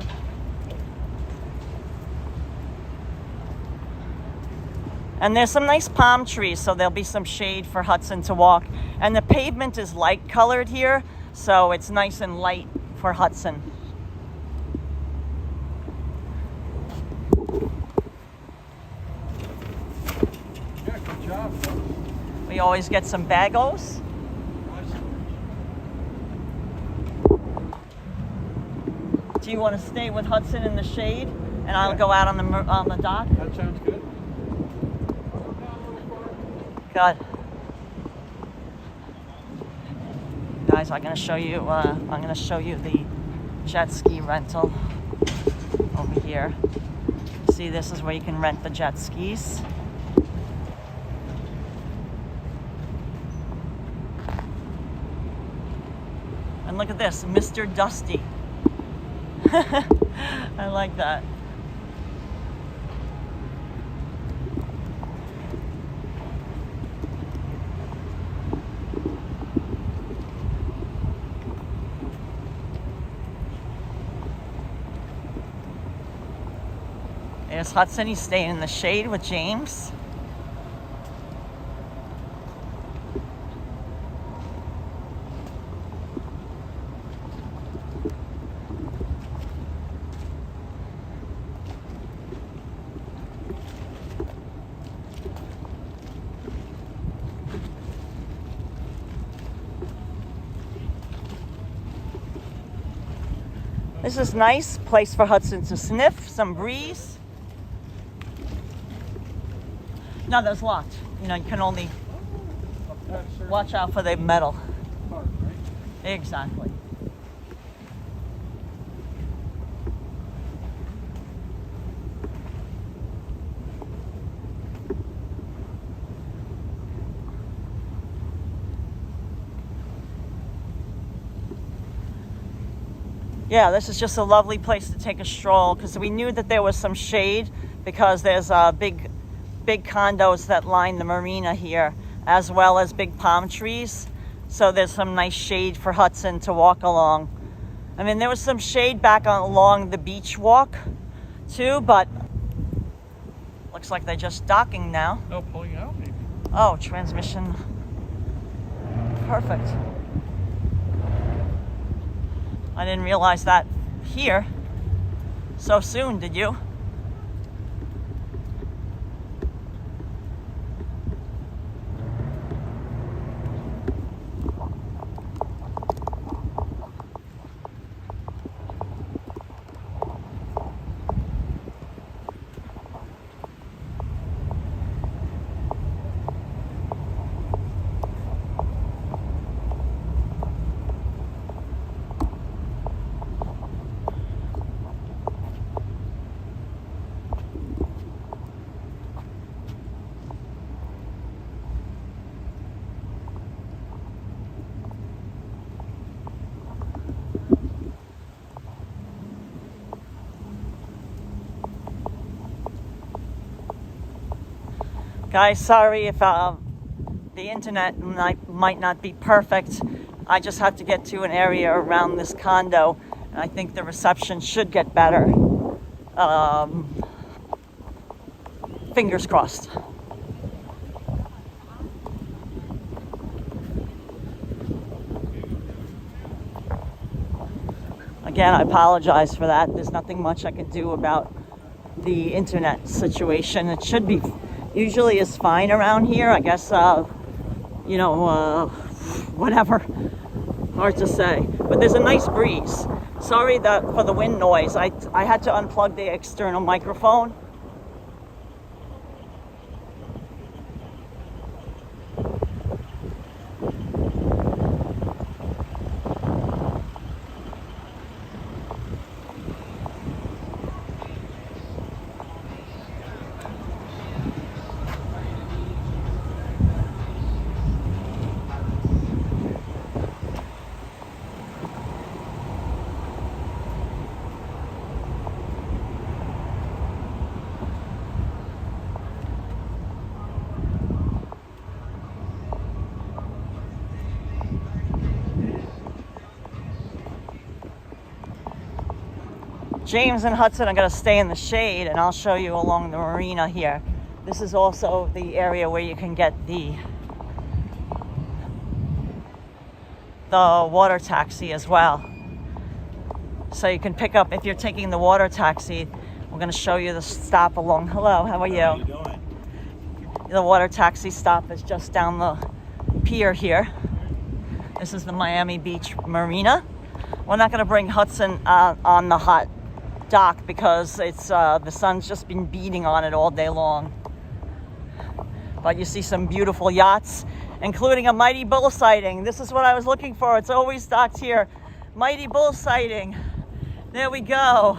And there's some nice palm trees, so there'll be some shade for Hudson to walk. And the pavement is light colored here, so it's nice and light for Hudson. Yeah, good job, folks. We always get some bagos. Do you want to stay with Hudson in the shade, and I'll go out on the dock? That sounds good. Good. Guys, I'm gonna show you the jet ski rental over here. See, this is where you can rent the jet skis. And look at this, Mr. Dusty. I like that. There's Hudson. He's staying in the shade with James. This is nice place for Hudson to sniff, some breeze. No, that's locked. You know, you can only watch out for the metal. Park, right? Exactly. Yeah, this is just a lovely place to take a stroll because we knew that there was some shade because there's big condos that line the marina here, as well as big palm trees. So there's some nice shade for Hudson to walk along. I mean, there was some shade back along the beach walk too, but looks like they're just docking now. No, pulling out maybe. Oh, transmission. Perfect. I didn't realize that here so soon, did you? Guys, sorry if the internet might not be perfect. I just have to get to an area around this condo, and I think the reception should get better. Fingers crossed. Again, I apologize for that. There's nothing much I can do about the internet situation. It should be, usually is fine around here. I guess, whatever. Hard to say. But there's a nice breeze. Sorry for the wind noise. I had to unplug the external microphone. James and Hudson are going to stay in the shade, and I'll show you along the marina here. This is also the area where you can get the water taxi as well. So you can pick up, if you're taking the water taxi, we're going to show you the stop along. Hello, how are you? How you doing? The water taxi stop is just down the pier here. This is the Miami Beach Marina. We're not going to bring Hudson on the hot dock because it's the sun's just been beating on it all day long. But you see some beautiful yachts, including a Mighty Bull sighting. This is what I was looking for. It's always docked here. Mighty Bull sighting. There we go.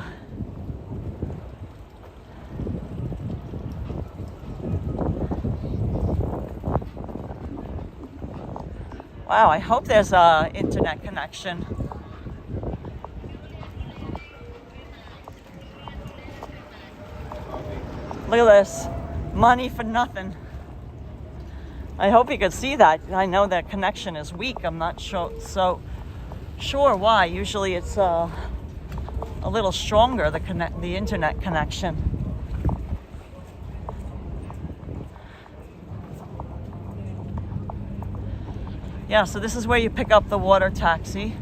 Wow, I hope there's a internet connection. Look at this. Money for nothing. I hope you could see that. I know that connection is weak. I'm not sure why. Usually it's a little stronger, the internet connection. Yeah, so this is where you pick up the water taxi.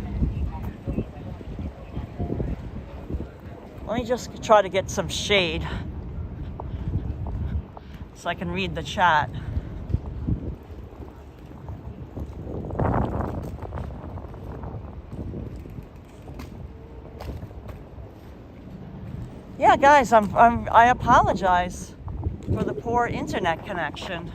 Let me just try to get some shade so I can read the chat. Yeah, guys, I apologize for the poor internet connection.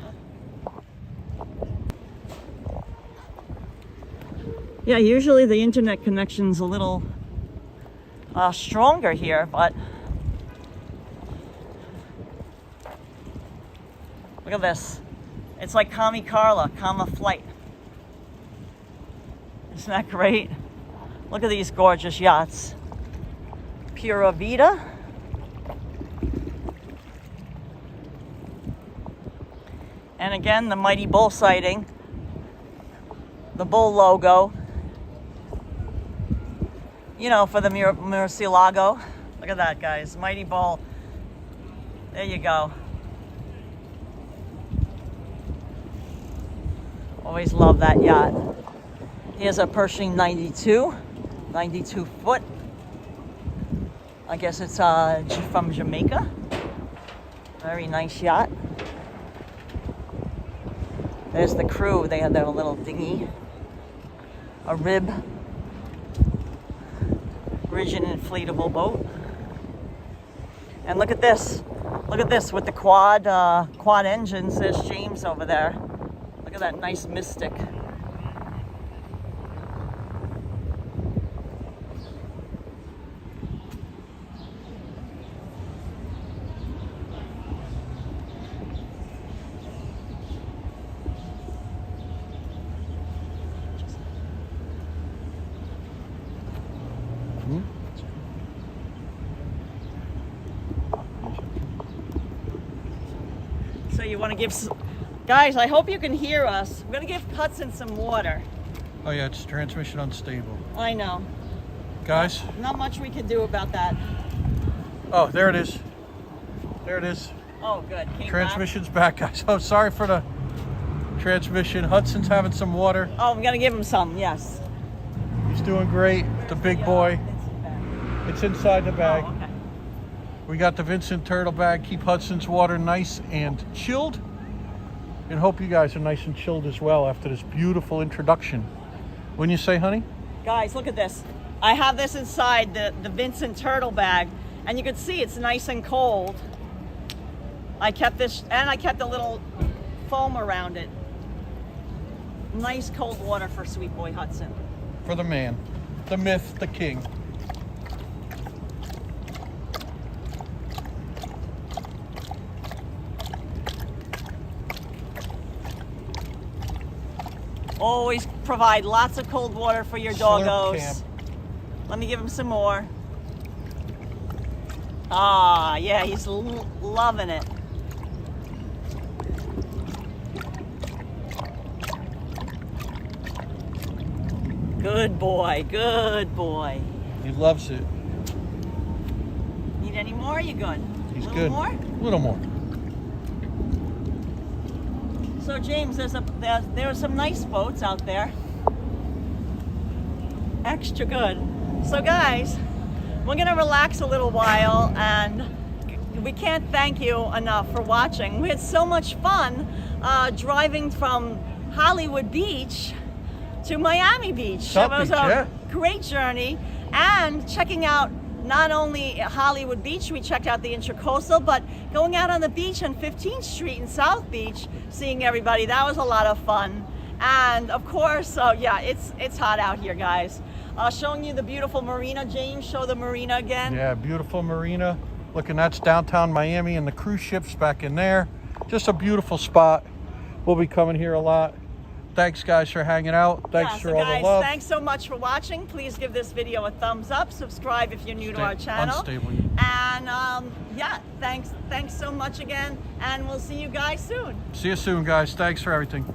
Yeah, usually the internet connection's a little stronger here, but look at this. It's like Karla, flight. Isn't that great? Look at these gorgeous yachts. Pura Vida. And again, the Mighty Bull sighting. The bull logo. You know, for the Murcielago. Look at that, guys. Mighty Bull. There you go. Always love that yacht. Here's a Pershing 92 foot. I guess it's from Jamaica. Very nice yacht. There's the crew. They had their little dinghy. A rib. Rigid inflatable boat. And look at this. Look at this with the quad engines. There's James over there. Look at that nice Mystic. So you we want to give, guys, I hope you can hear us. We're going to give Hudson some water. Oh yeah, it's transmission unstable. I know. Guys. Not much we can do about that. Oh, there it is. There it is. Oh, good. Came Transmission's back, guys. Oh, sorry for the transmission. Hudson's having some water. back. Oh, I'm going to give him some, yes. He's doing great. The big boy. It's inside the bag. Oh, okay. We got the Vincent Turtle bag. Keep Hudson's water nice and chilled. And hope you guys are nice and chilled as well after this beautiful introduction. Wouldn't you say, honey? Guys, look at this. I have this inside the Vincent Turtle bag, and you can see it's nice and cold. I kept this, and I kept a little foam around it. Nice cold water for sweet boy Hudson. For the man, the myth, the king. Always provide lots of cold water for your Slurp doggos. camp. Let me give him some more. Ah, yeah, he's loving it. Good boy, good boy. He loves it. Need any more? You good? He's a little good. More? A little more. So James, there are some nice boats out there. Extra good. So guys, we're gonna relax a little while, and we can't thank you enough for watching. We had so much fun driving from Hollywood Beach to Miami Beach. South It was Beach, a yeah. great journey, and checking out not only Hollywood Beach, we checked out the Intracoastal, but going out on the beach on 15th Street in South Beach, seeing everybody, that was a lot of fun. And of course, yeah, it's hot out here, guys. Showing you the beautiful Marina. James, show the Marina again. Yeah, beautiful Marina. Looking, that's downtown Miami and the cruise ships back in there. Just a beautiful spot. We'll be coming here a lot. Thanks, guys, for hanging out. Thanks Yeah, for so all guys, the love. thanks so much for watching. Please give this video a thumbs up. Subscribe if you're new to our channel. Unstable. And yeah, thanks so much again. And we'll see you guys soon. See you soon, guys. Thanks for everything.